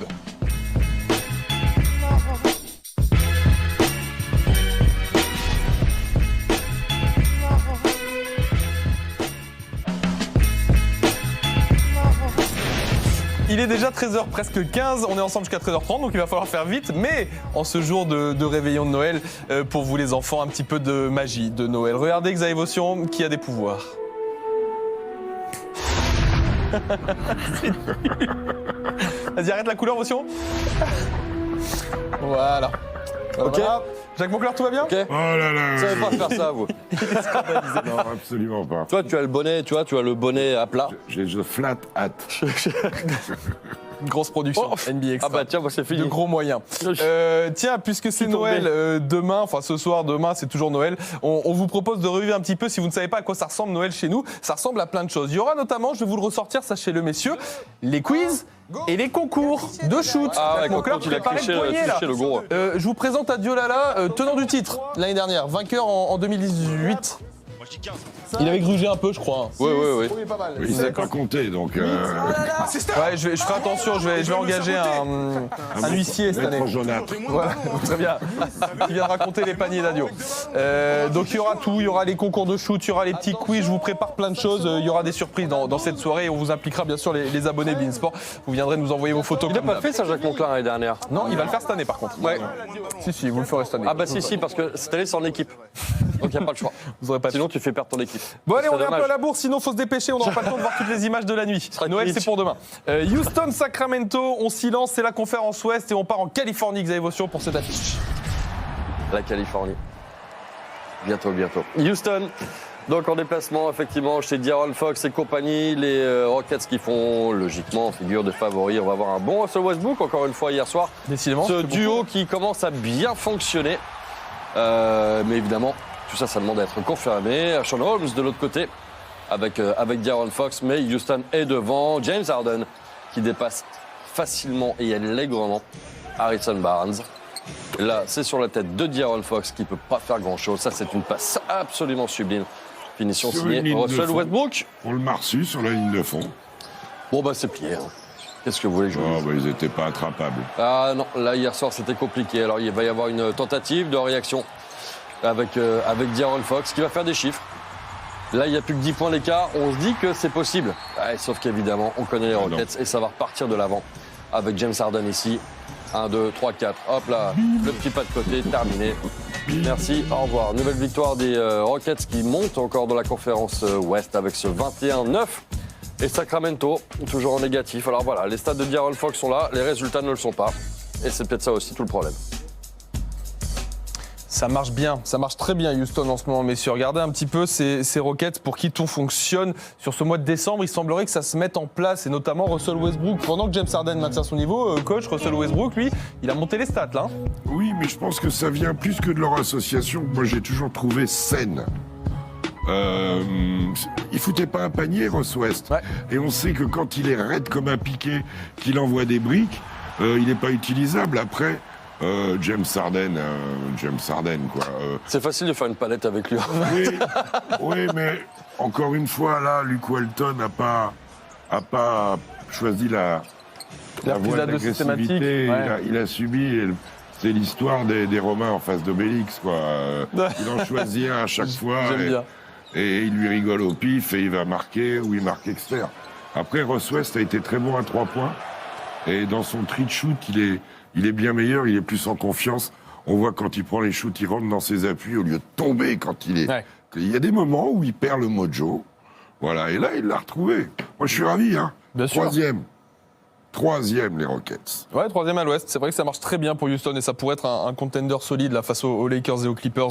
Speaker 2: Il est déjà 13h presque 15, on est ensemble jusqu'à 13h30, donc il va falloir faire vite, mais en ce jour de réveillon de Noël, pour vous les enfants, un petit peu de magie de Noël. Regardez Xavier Vaution qui a des pouvoirs. Vas-y, arrête la couleur, Vaution. Voilà.
Speaker 4: Ok.
Speaker 2: Voilà. Jacques Monclar, tout va bien?
Speaker 4: Ok.
Speaker 3: Oh là là.
Speaker 4: Vous savez pas faire ça, vous.
Speaker 3: Non, absolument pas.
Speaker 4: Toi, tu as le bonnet à plat.
Speaker 3: J'ai the flat hat.
Speaker 2: Une grosse production NBA Extra.
Speaker 4: Ah bah tiens, moi c'est fini.
Speaker 2: De gros moyens. Tiens, puisque c'est
Speaker 4: Tout tombé.
Speaker 2: Noël demain, enfin ce soir, demain, c'est toujours Noël, on vous propose de revivre un petit peu, si vous ne savez pas à quoi ça ressemble Noël chez nous, ça ressemble à plein de choses. Il y aura notamment, je vais vous le ressortir, sachez-le messieurs, les quiz et les concours de shoot.
Speaker 4: Ah ouais,
Speaker 2: Jacques Monclar,
Speaker 4: quand il a
Speaker 2: préparez
Speaker 4: cliché,
Speaker 2: le poignet, là.
Speaker 4: le gros.
Speaker 2: Je vous présente Adiolala, tenant du titre l'année dernière, vainqueur en 2018. Il avait grugé un peu, je crois.
Speaker 4: Oui.
Speaker 2: Oui, pas mal.
Speaker 3: Il ne savait pas compter, donc...
Speaker 2: Ouais, je ferai attention, je vais engager un huissier cette année.
Speaker 3: Maître jaunâtre.
Speaker 2: Voilà, très bien. Qui vient raconter les paniers d'Adio. Donc il y aura tout, il y aura les concours de shoot, il y aura les petits quiz, je vous prépare plein de choses, il y aura des surprises dans cette soirée et on vous impliquera bien sûr les abonnés Beansport. Vous viendrez nous envoyer vos photos.
Speaker 4: Il n'a pas fait ça, Jacques Monclar, l'année dernière.
Speaker 2: Non, il va le faire cette année par contre.
Speaker 4: Ouais.
Speaker 2: Si, vous le ferez cette année.
Speaker 4: Ah bah si, parce que cette année c'est en équipe. Donc il n'y a pas le choix.
Speaker 2: Vous aurez pas de
Speaker 4: Sinon tu fais perdre ton équipe.
Speaker 2: Bon allez,
Speaker 4: Ce
Speaker 2: on est
Speaker 4: serait
Speaker 2: un peu à
Speaker 4: dommage.
Speaker 2: la bourse, sinon faut se dépêcher, on n'aura pas le temps de voir toutes les images de la nuit. Noël
Speaker 4: vite.
Speaker 2: c'est pour demain. Houston, Sacramento, on s'y lance, c'est la conférence Ouest et on part en Californie, Xavier Vaution, pour cette affiche.
Speaker 4: La Californie. Bientôt. Houston, donc en déplacement, effectivement, chez De'Aaron Fox et compagnie. Les Rockets qui font logiquement figure de favoris. On va avoir un bon Russell Westbrook, encore une fois hier soir.
Speaker 2: Décidément.
Speaker 4: Ce duo qui commence à bien fonctionner. Mais évidemment, tout ça, ça demande à être confirmé. Sean Holmes de l'autre côté, avec De'Aaron Fox. Mais Houston est devant. James Harden qui dépasse facilement et allègrement Harrison Barnes. Là, c'est sur la tête de De'Aaron Fox qui ne peut pas faire grand-chose. Ça, c'est une passe absolument sublime. Finition
Speaker 3: Sur une
Speaker 4: signée
Speaker 3: ligne de
Speaker 4: Russell
Speaker 3: fond.
Speaker 4: Westbrook.
Speaker 3: On le marsu sur la ligne de fond.
Speaker 4: Bon, bah, c'est plié. Hein. Qu'est-ce que vous voulez que je vous dise?
Speaker 3: Ils n'étaient pas attrapables.
Speaker 4: Ah non, là, hier soir, c'était compliqué. Alors, il va y avoir une tentative de réaction avec De'Aaron Fox qui va faire des chiffres. Là, il n'y a plus que 10 points d'écart. On se dit que c'est possible. Ouais, sauf qu'évidemment, on connaît les Rockets et ça va repartir de l'avant avec James Harden ici. 1, 2, 3, 4. Hop là, le petit pas de côté, terminé. Merci, au revoir. Nouvelle victoire des Rockets qui montent encore dans la conférence Ouest avec ce 21-9. Et Sacramento, toujours en négatif. Alors voilà, les stats de De'Aaron Fox sont là, les résultats ne le sont pas. Et c'est peut-être ça aussi tout le problème.
Speaker 2: Ça marche bien, ça marche très bien Houston en ce moment, messieurs. Regardez un petit peu ces Rockets pour qui tout fonctionne. Sur ce mois de décembre, il semblerait que ça se mette en place, et notamment Russell Westbrook. Pendant que James Harden maintient son niveau, coach Russell Westbrook, lui, il a monté les stats là.
Speaker 3: Oui, mais je pense que ça vient plus que de leur association, que moi j'ai toujours trouvé saine. Il foutait pas un panier, Russ West.
Speaker 2: Ouais.
Speaker 3: Et on sait que quand il est raide comme un piquet, qu'il envoie des briques, il n'est pas utilisable. Après, James Harden, quoi.
Speaker 4: C'est facile de faire une palette avec lui.
Speaker 3: Oui, mais encore une fois, là, Luke Walton n'a pas choisi la voie de
Speaker 2: systématique.
Speaker 3: l'agressivité.
Speaker 2: Ouais.
Speaker 3: Il a subi, c'est l'histoire des Romains en face d'Obélix, quoi. Il en choisit un à chaque fois.
Speaker 2: J'aime bien.
Speaker 3: Et il lui rigole au pif et il va marquer ou il marque externe. Après, Ross West a été très bon à 3 points. Et dans son tri de shoot, il est bien meilleur, il est plus en confiance. On voit quand il prend les shoots, il rentre dans ses appuis au lieu de tomber quand il est...
Speaker 2: Ouais.
Speaker 3: Il y a des moments où il perd le mojo. Voilà, et là, il l'a retrouvé. Moi, je suis ravi, hein.
Speaker 2: Bien sûr.
Speaker 3: Troisième, les Rockets.
Speaker 2: Ouais, 3e à l'Ouest. C'est vrai que ça marche très bien pour Houston et ça pourrait être un contender solide là, face aux Lakers et aux Clippers.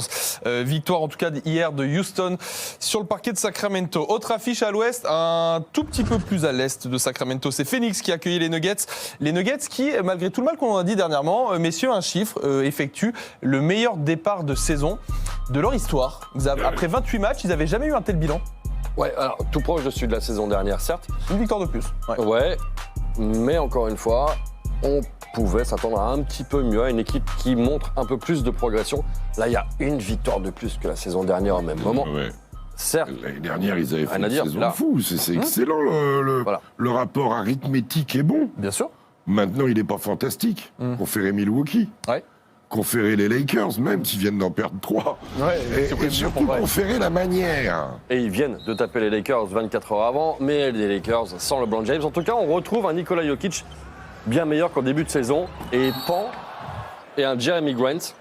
Speaker 2: Victoire en tout cas hier de Houston sur le parquet de Sacramento. Autre affiche à l'Ouest, un tout petit peu plus à l'Est de Sacramento. C'est Phoenix qui a accueilli les Nuggets. Les Nuggets qui, malgré tout le mal qu'on en a dit dernièrement, messieurs, un chiffre, effectuent le meilleur départ de saison de leur histoire. Après 28 matchs, ils n'avaient jamais eu un tel bilan.
Speaker 4: Ouais, alors tout proche de celui de la saison dernière, certes.
Speaker 2: Une victoire de plus.
Speaker 4: Ouais, mais encore une fois, on pouvait s'attendre à un petit peu mieux, à une équipe qui montre un peu plus de progression. Là, il y a une victoire de plus que la saison dernière au même moment.
Speaker 3: Ouais.
Speaker 4: Certes.
Speaker 3: L'année dernière, ils avaient fait
Speaker 4: Rien à
Speaker 3: une
Speaker 4: dire,
Speaker 3: saison
Speaker 4: là.
Speaker 3: fou. C'est excellent,
Speaker 4: Voilà.
Speaker 3: le rapport arithmétique est bon.
Speaker 2: Bien sûr.
Speaker 3: Maintenant, il n'est pas fantastique. Conférer Milwaukee.
Speaker 2: Ouais.
Speaker 3: Conférer les Lakers, même s'ils viennent d'en perdre 3.
Speaker 2: Ouais,
Speaker 3: Et surtout conférer la manière.
Speaker 4: Et ils viennent de taper les Lakers 24 heures avant, mais les Lakers sans LeBron James. En tout cas, on retrouve un Nikola Jokic bien meilleur qu'en début de saison. Et Pan et un Jeremy Grant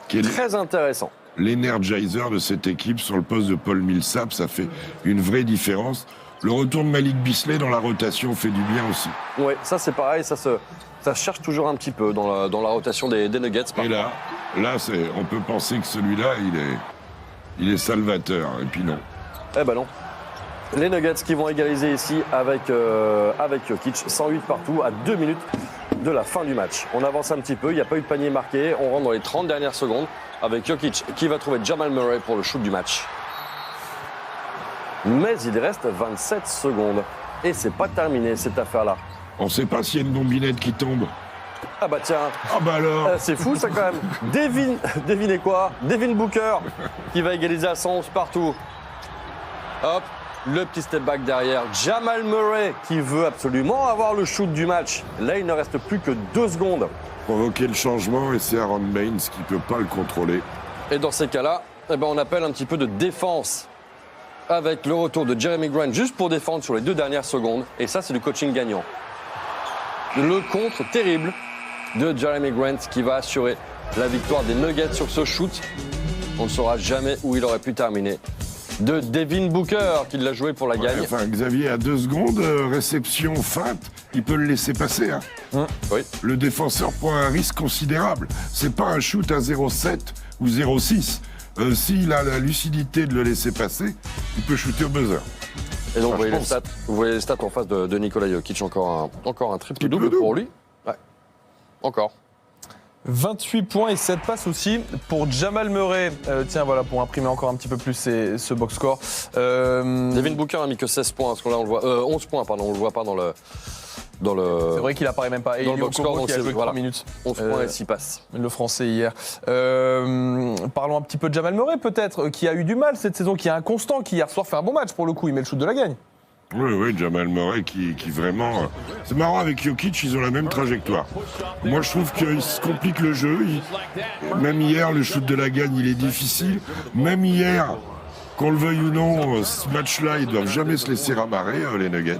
Speaker 3: Qui est
Speaker 4: très intéressant.
Speaker 3: l'énergizer de cette équipe sur le poste de Paul Millsap, ça fait une vraie différence. Le retour de Malik Beasley dans la rotation fait du bien aussi.
Speaker 4: Ouais, ça c'est pareil, ça se cherche toujours un petit peu dans la rotation des Nuggets.
Speaker 3: Et là on peut penser que celui-là, il est salvateur. Et puis non.
Speaker 4: Eh ben non. Les Nuggets qui vont égaliser ici avec Jokic, 108 partout à 2 minutes de la fin du match. On avance un petit peu, il n'y a pas eu de panier marqué, on rentre dans les 30 dernières secondes avec Jokic qui va trouver Jamal Murray pour le shoot du match. Mais il reste 27 secondes et c'est pas terminé cette affaire-là.
Speaker 3: On ne sait pas s'il y a une bombinette qui tombe.
Speaker 4: Ah bah tiens,
Speaker 3: Ah bah alors
Speaker 4: c'est fou ça quand même. Devinez quoi? Devin Booker qui va égaliser à 111 partout. Hop, le petit step back derrière. Jamal Murray qui veut absolument avoir le shoot du match. Là, il ne reste plus que 2 secondes.
Speaker 3: Provoquer le changement et c'est Aaron Baines qui ne peut pas le contrôler.
Speaker 4: Et dans ces cas-là, eh ben, on appelle un petit peu de défense avec le retour de Jeremy Grant juste pour défendre sur les 2 dernières secondes. Et ça, c'est du coaching gagnant. Le contre terrible de Jeremy Grant qui va assurer la victoire des Nuggets sur ce shoot. On ne saura jamais où il aurait pu terminer. De Devin Booker qui l'a joué pour la gagne.
Speaker 3: Enfin, Xavier, à 2 secondes, réception feinte, il peut le laisser passer. Hein.
Speaker 4: Oui.
Speaker 3: Le défenseur prend un risque considérable. C'est pas un shoot à 0,7 ou 0,6. S'il a la lucidité de le laisser passer, il peut shooter au buzzer.
Speaker 4: Et donc,
Speaker 3: Enfin,
Speaker 4: vous voyez les stats en face de Nikola Jokic, encore un triple
Speaker 3: Triple
Speaker 4: double
Speaker 3: double.
Speaker 4: pour lui. Ouais. Encore.
Speaker 2: 28 points et 7 passes aussi pour Jamal Murray. Tiens, voilà, pour imprimer encore un petit peu plus ce box score.
Speaker 4: Devin Booker a mis que 16 points, parce que là, on le voit. 11 points, pardon, on le voit pas dans le.
Speaker 2: C'est vrai qu'il apparaît même pas. Et
Speaker 4: dans le
Speaker 2: Ilio
Speaker 4: box score,
Speaker 2: Kobo
Speaker 4: donc
Speaker 2: qui a
Speaker 4: c'est-
Speaker 2: joué
Speaker 4: voilà.
Speaker 2: 3 minutes.
Speaker 4: 11 points et 6 passes.
Speaker 2: Le français hier. Parlons un petit peu de Jamal Murray peut-être, qui a eu du mal cette saison, qui est inconstant, qui hier soir fait un bon match pour le coup, il met le shoot de la gagne.
Speaker 3: Oui, Jamal Murray qui vraiment... C'est marrant, avec Jokic, ils ont la même trajectoire. Moi, je trouve qu'il se complique le jeu. Même hier, le shoot de la gagne, il est difficile. Même hier, qu'on le veuille ou non, ce match-là, ils ne doivent jamais se laisser ramarrer, les Nuggets.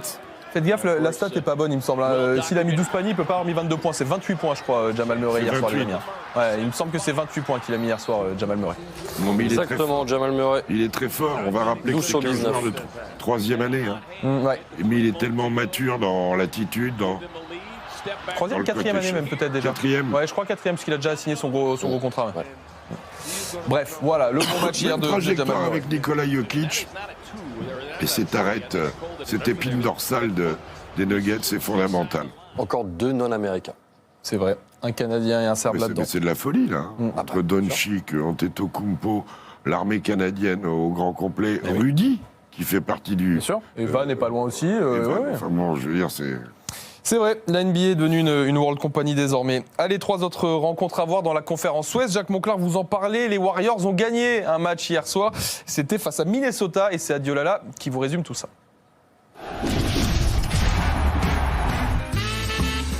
Speaker 2: Faites gaffe, la stat n'est pas bonne, il me semble. S'il a mis 12 paniers, il peut pas avoir mis 22 points. C'est 28 points, je crois, Jamal Murray
Speaker 3: C'est
Speaker 2: hier soir.
Speaker 3: 28.
Speaker 2: Ouais, il me semble que c'est 28 points qu'il a mis hier soir, Jamal Murray.
Speaker 3: Non, mais il est très
Speaker 4: Exactement,
Speaker 3: fort.
Speaker 4: Jamal Murray.
Speaker 3: Il est très fort. On va rappeler que
Speaker 4: 12
Speaker 3: c'est
Speaker 4: sur
Speaker 3: 15
Speaker 4: 19.
Speaker 3: joueurs de 3e année. Hein.
Speaker 2: Ouais.
Speaker 3: Mais il est tellement mature dans l'attitude, dans
Speaker 2: 3e,
Speaker 3: Dans le
Speaker 2: 4e
Speaker 3: côté
Speaker 2: année
Speaker 3: chef.
Speaker 2: même peut-être déjà.
Speaker 3: 4e.
Speaker 2: Ouais, je crois 4e parce qu'il a déjà signé son gros contrat. Ouais. Bref, voilà, le bon match hier
Speaker 3: même
Speaker 2: de Jamal
Speaker 3: trajectoire
Speaker 2: Murray.
Speaker 3: avec Nikola Jokic. Et cette épine dorsale des Nuggets, c'est fondamental.
Speaker 4: Encore 2 non-américains.
Speaker 2: C'est vrai, un Canadien et un Serbe
Speaker 3: Mais
Speaker 2: là-dedans.
Speaker 3: c'est de la folie, là. hein. Entre Doncic, Antetokounmpo, l'armée canadienne au grand complet, Rudy, qui fait partie du...
Speaker 2: Bien sûr, et Van n'est pas loin aussi.
Speaker 3: Et
Speaker 2: ouais,
Speaker 3: Van,
Speaker 2: ouais.
Speaker 3: Enfin bon, je veux dire, c'est...
Speaker 2: C'est vrai, la NBA est devenue une World Company désormais. Allez, 3 autres rencontres à voir dans la conférence Ouest. Jacques Monclar, vous en parlez, les Warriors ont gagné un match hier soir. C'était face à Minnesota et c'est Adiolala qui vous résume tout ça.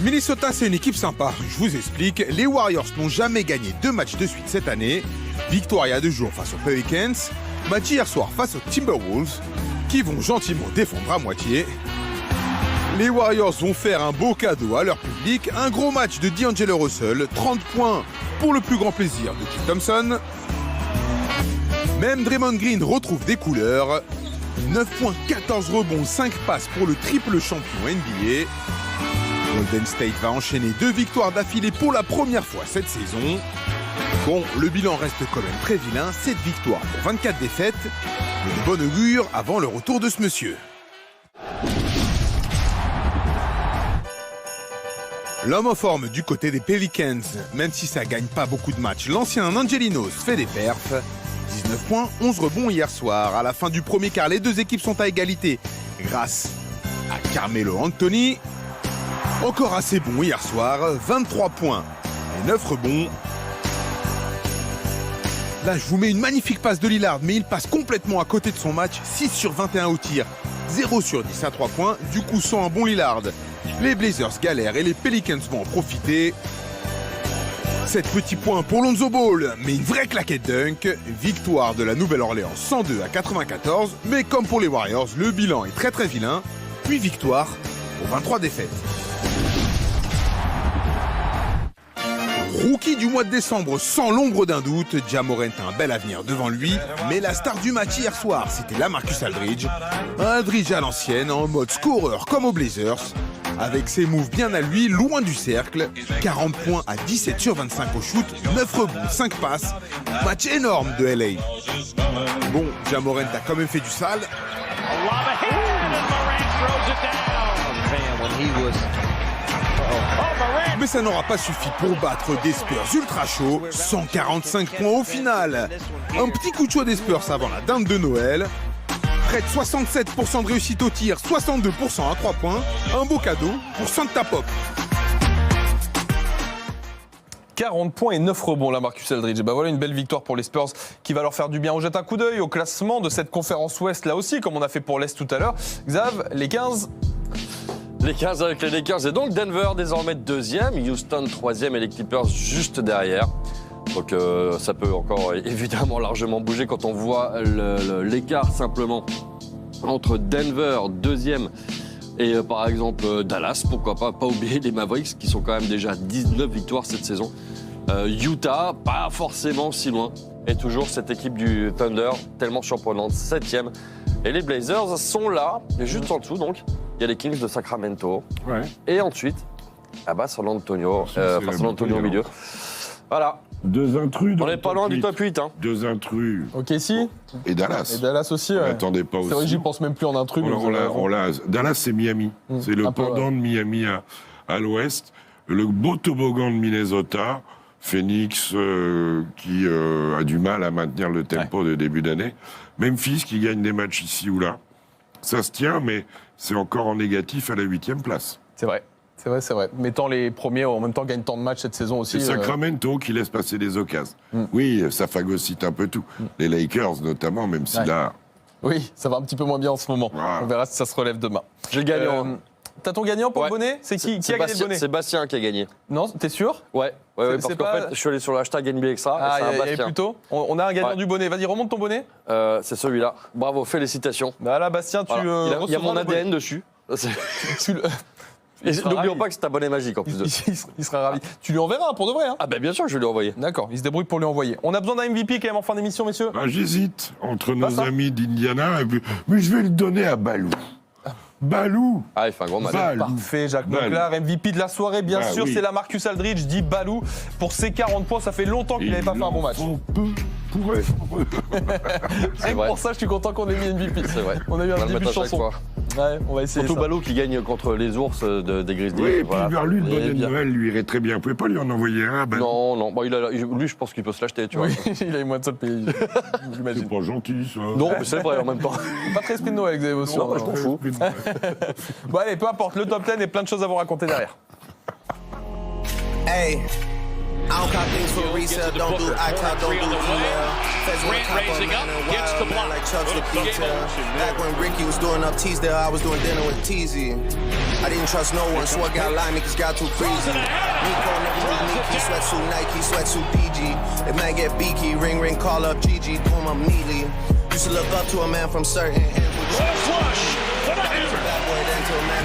Speaker 11: Minnesota, c'est une équipe sympa. Je vous explique, les Warriors n'ont jamais gagné 2 matchs de suite cette année. Victoire il y a 2 jours face aux Pelicans, match hier soir face aux Timberwolves, qui vont gentiment défendre à moitié. Les Warriors vont faire un beau cadeau à leur public, un gros match de D'Angelo Russell, 30 points pour le plus grand plaisir de Klay Thompson. Même Draymond Green retrouve des couleurs. 9 points, 14 rebonds, 5 passes pour le triple champion NBA. Golden State va enchaîner 2 victoires d'affilée pour la première fois cette saison. Bon, le bilan reste quand même très vilain, 7 victoires pour 24 défaites, mais de bon augure avant le retour de ce monsieur. L'homme en forme du côté des Pelicans, même si ça gagne pas beaucoup de matchs, l'ancien Angelinos fait des perfs. 19 points, 11 rebonds hier soir. À la fin du premier quart, les 2 équipes sont à égalité grâce à Carmelo Anthony. Encore assez bon hier soir, 23 points et 9 rebonds. Là, je vous mets une magnifique passe de Lillard, mais il passe complètement à côté de son match. 6 sur 21 au tir, 0 sur 10 à 3 points. Du coup, sans un bon Lillard, les Blazers galèrent et les Pelicans vont en profiter. 7 petits points pour Lonzo Ball, mais une vraie claquette dunk. Victoire de la Nouvelle-Orléans 102 à 94. Mais comme pour les Warriors, le bilan est très vilain. Puis victoire pour 23 défaites. Rookie du mois de décembre, sans l'ombre d'un doute, Ja Morant a un bel avenir devant lui. Mais la star du match hier soir, c'était LaMarcus Aldridge. Aldridge à l'ancienne, en mode scoreur comme aux Blazers. Avec ses moves bien à lui, loin du cercle. 40 points à 17 sur 25 au shoot, 9 rebonds, 5 passes. Match énorme de LA. Bon, Ja Morant a quand même fait du sale. Mais ça n'aura pas suffi pour battre des Spurs ultra chauds. 145 points au final. Un petit coup de chaud des Spurs avant la dinde de Noël. Près de 67% de réussite au tir, 62% à 3 points. Un beau cadeau pour Santa Pop.
Speaker 2: 40 points et 9 rebonds là, Marcus Aldridge. Et ben voilà une belle victoire pour les Spurs qui va leur faire du bien. On jette un coup d'œil au classement de cette conférence Ouest là aussi, comme on a fait pour l'Est tout à l'heure. Xav, les 15.
Speaker 4: Les 15 avec les Lakers et donc Denver désormais 2e, Houston 3e et les Clippers juste derrière. Donc ça peut encore évidemment largement bouger quand on voit l'écart simplement entre Denver 2e et par exemple Dallas, pourquoi pas oublier les Mavericks qui sont quand même déjà 19 victoires cette saison. Utah, pas forcément si loin. Et toujours cette équipe du Thunder, tellement surprenante, 7e. Et les Blazers sont là, juste en dessous donc. Il y a les Kings de Sacramento. Ouais. Et ensuite, San Antonio au milieu. Voilà.
Speaker 3: 2 intrus.
Speaker 4: On n'est pas loin du top 8.
Speaker 3: 2 intrus.
Speaker 2: Ok, si.
Speaker 3: Et Dallas.
Speaker 2: Et Dallas aussi. Ouais.
Speaker 3: Attendez pas aussi.
Speaker 2: C'est vrai, j'y pense même plus en intrus.
Speaker 3: Dallas, c'est Miami. C'est le pendant de Miami à l'ouest. Le beau toboggan de Minnesota. Phoenix qui a du mal à maintenir le tempo de début d'année. Memphis qui gagne des matchs ici ou là. Ça se tient, mais c'est encore en négatif à la 8e place.
Speaker 2: C'est vrai. Mettant les premiers, en même temps, gagne tant de matchs cette saison aussi.
Speaker 3: C'est Sacramento qui laisse passer des occasions. Oui, ça phagocyte un peu tout. Les Lakers notamment, même si là...
Speaker 2: Oui, ça va un petit peu moins bien en ce moment. Voilà. On verra si ça se relève demain.
Speaker 4: J'ai gagnant.
Speaker 2: T'as ton gagnant pour le bonnet? C'est qui a gagné le bonnet?
Speaker 4: C'est Bastien qui a gagné.
Speaker 2: Non, t'es sûr?
Speaker 4: Ouais, parce qu'en fait, je suis allé sur le hashtag NBA Extra et c'est un Bastien.
Speaker 2: Plutôt, on a un gagnant du bonnet. Vas-y, remonte ton bonnet.
Speaker 4: C'est celui-là. Bravo, félicitations.
Speaker 2: Là, Bastien, tu
Speaker 4: il y a mon ADN dessus. Et n'oublions pas que c'est un bonnet magique en plus de ça.
Speaker 2: Il sera ravi. Tu lui enverras pour de vrai. Hein.
Speaker 4: Ah ben bien sûr, je vais lui envoyer.
Speaker 2: D'accord, il se débrouille pour lui envoyer. On a besoin d'un MVP quand même en fin d'émission, messieurs.
Speaker 3: J'hésite entre nos amis d'Indiana, mais je vais le donner à Balou. Balou.
Speaker 4: Ah, il fait un gros match.
Speaker 2: Parfait, Jacques Monclar, MVP de la soirée, bien sûr, c'est LaMarcus Aldridge, dit Balou. Pour ses 40 points, ça fait longtemps qu'il n'avait pas fait un bon match.
Speaker 3: Pour eux.
Speaker 2: C'est pour ça, je suis content qu'on ait mis MVP.
Speaker 4: C'est vrai.
Speaker 2: On a eu un début de chanson. Ouais, on va essayer
Speaker 4: Surtout
Speaker 2: ça.
Speaker 4: Ballot qui gagne contre les ours des Grizzlies.
Speaker 3: Oui, et puis
Speaker 4: voilà.
Speaker 3: vers lui, le
Speaker 4: Et
Speaker 3: bonnet de
Speaker 4: bien.
Speaker 3: Noël lui irait très bien. Vous pouvez pas lui en envoyer un, ben
Speaker 4: Non, bon, lui, je pense qu'il peut se l'acheter, tu vois.
Speaker 2: Oui, il a eu moins de ça le pays,
Speaker 3: c'est
Speaker 2: j'imagine.
Speaker 3: pas gentil, ça.
Speaker 4: Non, mais c'est vrai en même temps.
Speaker 2: Pas très esprit de Noël, Xavier Bossio.
Speaker 4: Non, je m'en fous.
Speaker 2: Bon, allez, peu importe, le top 10 et plein de choses à vous raconter derrière.
Speaker 12: Hey, I don't cop things for resale, don't do iCloud, don't do email. Feds wanna cop a man and wild man like Chubbs the detail. Back when Ricky was doing up Teasdale, I was doing dinner with Teasy. I didn't trust no one, so I got line niggas got too crazy. Nico never knew Nike, sweatsuit Nike, sweatsuit PG. If man get beaky, ring ring, call up Gigi, boom, I'm neatly. Used to look up to a man from certain ends with flush. Bad boy then to a man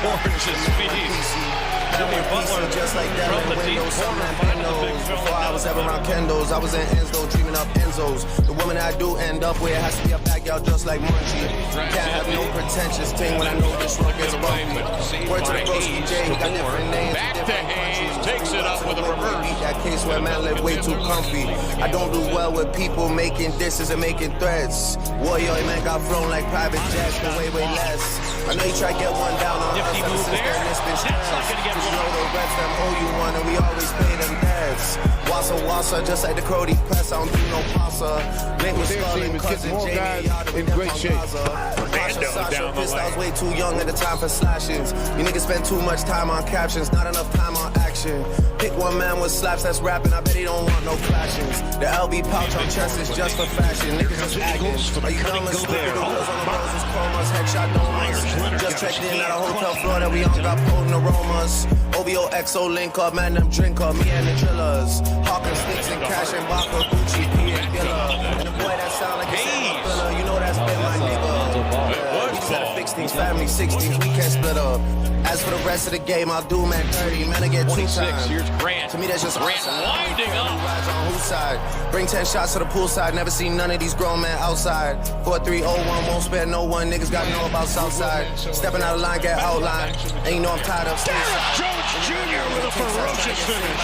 Speaker 12: just like that in windows, some man windows. Before I was ever around Kendos, I was in Enzo, dreaming up Enzos. The woman I do end up with has to be a backyard just like Munchie. Can't have no pretentious thing when I know this road gets bumpy. Word to the broski J, he got different names, different countries. Takes it up with a reverse. Beat that case where man live way too comfy. I don't do well with people making disses and making threats. Warrior man got flown like private jets, but way less. I know you try to get one down on us ever since then this bitch crashed. You know the reps them owe you one and we always pay them debts. Wassa, just like the Cody press, I don't do no passa. Link with Skull and cousin Jamie, y'all in great shape. Sasha, pissed I was way too young at the time for slashes. You niggas spend too much time on captions, not enough time on action. Pick one man with slaps that's rapping, I bet he don't want no clashes. The LB pouch on chest is just for fashion, niggas just acting. Are you dumb and stupid? The wheels on the roses, chromas, headshot domas. Just checked in at a hotel floor that we all got potent aromas. OVO XO link up, man, them drink up, me and the drillers. Hawking sneaks and cash and Baka, Gucci, P and Gilla. And the boy that sound like a filler, you know that's been my nigga. We just had to fix things, family 60s, we can't split up. As for the rest of the game, I'll do man 30, man, I get 2 times. Here's Grant. To me, that's just Grant winding up. On whose side? Bring 10 shots to the poolside, never seen none of these grown men outside. 4-3-0-1, won't spare no one, niggas gotta know about Southside. Stepping out of line, get outline, and you know I'm tired of
Speaker 6: Jones Jr. with a ferocious finish.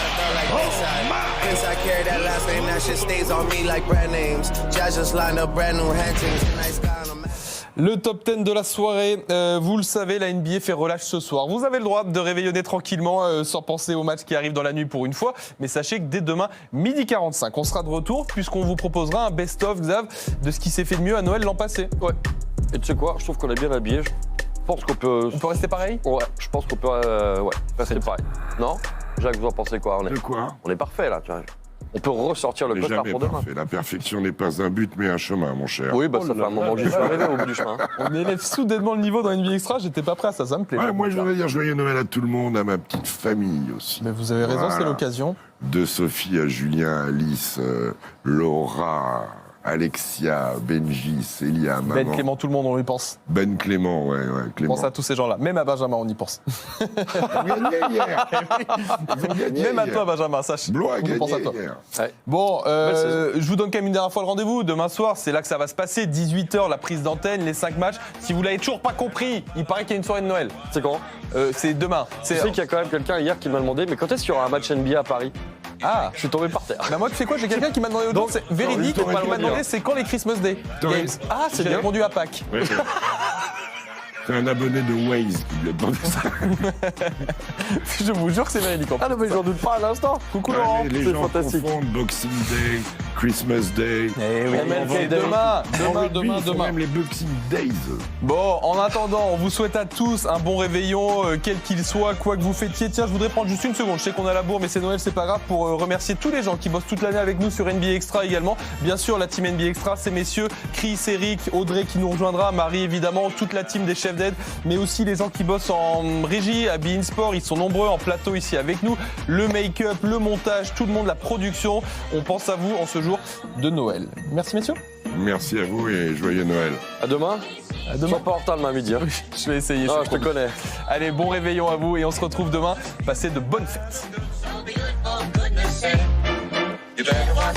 Speaker 6: Oh, my.
Speaker 12: Since I carry that last name, that shit stays on me like brand names. Jazz just lined up brand new hunting. Nice guy on the map.
Speaker 2: Le top 10 de la soirée, vous le savez, la NBA fait relâche ce soir. Vous avez le droit de réveillonner tranquillement sans penser au match qui arrive dans la nuit pour une fois. Mais sachez que dès demain, 12h45, on sera de retour puisqu'on vous proposera un best-of, Xav, de ce qui s'est fait de mieux à Noël l'an passé.
Speaker 4: Ouais. Et tu sais quoi, je trouve qu'on est bien habillés. Je pense qu'on peut...
Speaker 2: On peut rester pareil ?
Speaker 4: Ouais, je pense qu'on peut rester pareil. Non ? Jacques, vous en pensez quoi ?
Speaker 3: De quoi ?
Speaker 4: On est parfait là, tu vois. On peut ressortir le
Speaker 3: Mais
Speaker 4: costard
Speaker 3: jamais
Speaker 4: pour demain.
Speaker 3: parfait. La perfection n'est pas un but, mais un chemin, mon cher.
Speaker 4: Oui, bah ça fait un moment que j'y suis arrivé au bout du chemin.
Speaker 2: On élève soudainement le niveau dans NBA Extra, j'étais pas prêt à ça, ça me plaît.
Speaker 3: Ouais, moi, je voudrais dire joyeux Noël à tout le monde, à ma petite famille aussi.
Speaker 2: Mais vous avez raison,
Speaker 3: Voilà.
Speaker 2: c'est l'occasion.
Speaker 3: De Sophie à Julien, Alice, Laura, Alexia, Benji, Célia, maman.
Speaker 2: Ben Clément, tout le monde, on y pense.
Speaker 3: Ben Clément, ouais,
Speaker 2: On
Speaker 3: Clément.
Speaker 2: pense à tous ces gens-là. Même à Benjamin, on y pense.
Speaker 3: Ils ont gagné hier. Ils ont gagné
Speaker 2: Même à
Speaker 3: hier.
Speaker 2: toi, Benjamin, sache.
Speaker 3: Blanc a
Speaker 2: On
Speaker 3: gagné
Speaker 2: pense à toi.
Speaker 3: hier.
Speaker 4: Ouais.
Speaker 2: Bon,
Speaker 4: Belle saison.
Speaker 2: je vous donne quand même une dernière fois le rendez-vous. Demain soir, c'est là que ça va se passer. 18h, la prise d'antenne, les 5 matchs. Si vous l'avez toujours pas compris, il paraît qu'il y a une soirée de Noël.
Speaker 4: C'est quand ?
Speaker 2: C'est demain.
Speaker 4: Tu sais qu'il y a quand même quelqu'un hier qui m'a demandé, mais quand est-ce qu'il y aura un match NBA à Paris ?
Speaker 2: Ah,
Speaker 4: Je suis tombé par terre.
Speaker 2: bah moi, tu sais quoi, j'ai quelqu'un qui m'a demandé au
Speaker 4: Donc,
Speaker 2: c'est véridique,
Speaker 3: t'aurais
Speaker 2: qui m'a
Speaker 3: dû
Speaker 2: demandé
Speaker 3: dire.
Speaker 2: c'est quand les Christmas Day
Speaker 3: T'aurais-
Speaker 2: Games.
Speaker 4: Ah, c'est
Speaker 2: J'ai
Speaker 4: bien.
Speaker 2: répondu à Pâques.
Speaker 3: Ouais, c'est un abonné de Waze qui lui a demandé ça.
Speaker 2: Je vous jure que c'est véridique. en plus.
Speaker 4: Ah non, mais j'en doute pas à l'instant. Coucou
Speaker 3: Ouais,
Speaker 4: Laurent,
Speaker 3: les
Speaker 4: c'est
Speaker 3: gens
Speaker 4: fantastique.
Speaker 3: confondent Boxing Day, Christmas Day.
Speaker 2: Eh oui,
Speaker 4: MLK
Speaker 2: c'est
Speaker 4: Day.
Speaker 2: demain,
Speaker 3: En rugby, ils font
Speaker 2: demain.
Speaker 3: même les Boxing Days.
Speaker 2: Bon, en attendant, on vous souhaite à tous un bon réveillon, quel qu'il soit, quoi que vous fêtiez. Tiens, je voudrais prendre juste une seconde. Je sais qu'on est à la bourre, mais c'est Noël, c'est pas grave, pour remercier tous les gens qui bossent toute l'année avec nous sur NBA Extra également. Bien sûr, la team NBA Extra, ces messieurs, Chris, Eric, Audrey qui nous rejoindra, Marie évidemment, toute la team des chefs d'aide, mais aussi les gens qui bossent en régie à Bein Sport. Ils sont nombreux en plateau ici avec nous. Le make-up, le montage, tout le monde, la production. On pense à vous en ce jour de Noël. Merci messieurs.
Speaker 3: Merci à vous et joyeux Noël.
Speaker 4: À demain.
Speaker 2: À demain.
Speaker 4: Sois pas en retard demain midi. Hein.
Speaker 2: Je vais essayer.
Speaker 4: Ah,
Speaker 2: c'est
Speaker 4: je te
Speaker 2: promis.
Speaker 4: connais.
Speaker 2: Allez, bon réveillon à vous et on se retrouve demain. Passez de bonnes fêtes.
Speaker 1: You better watch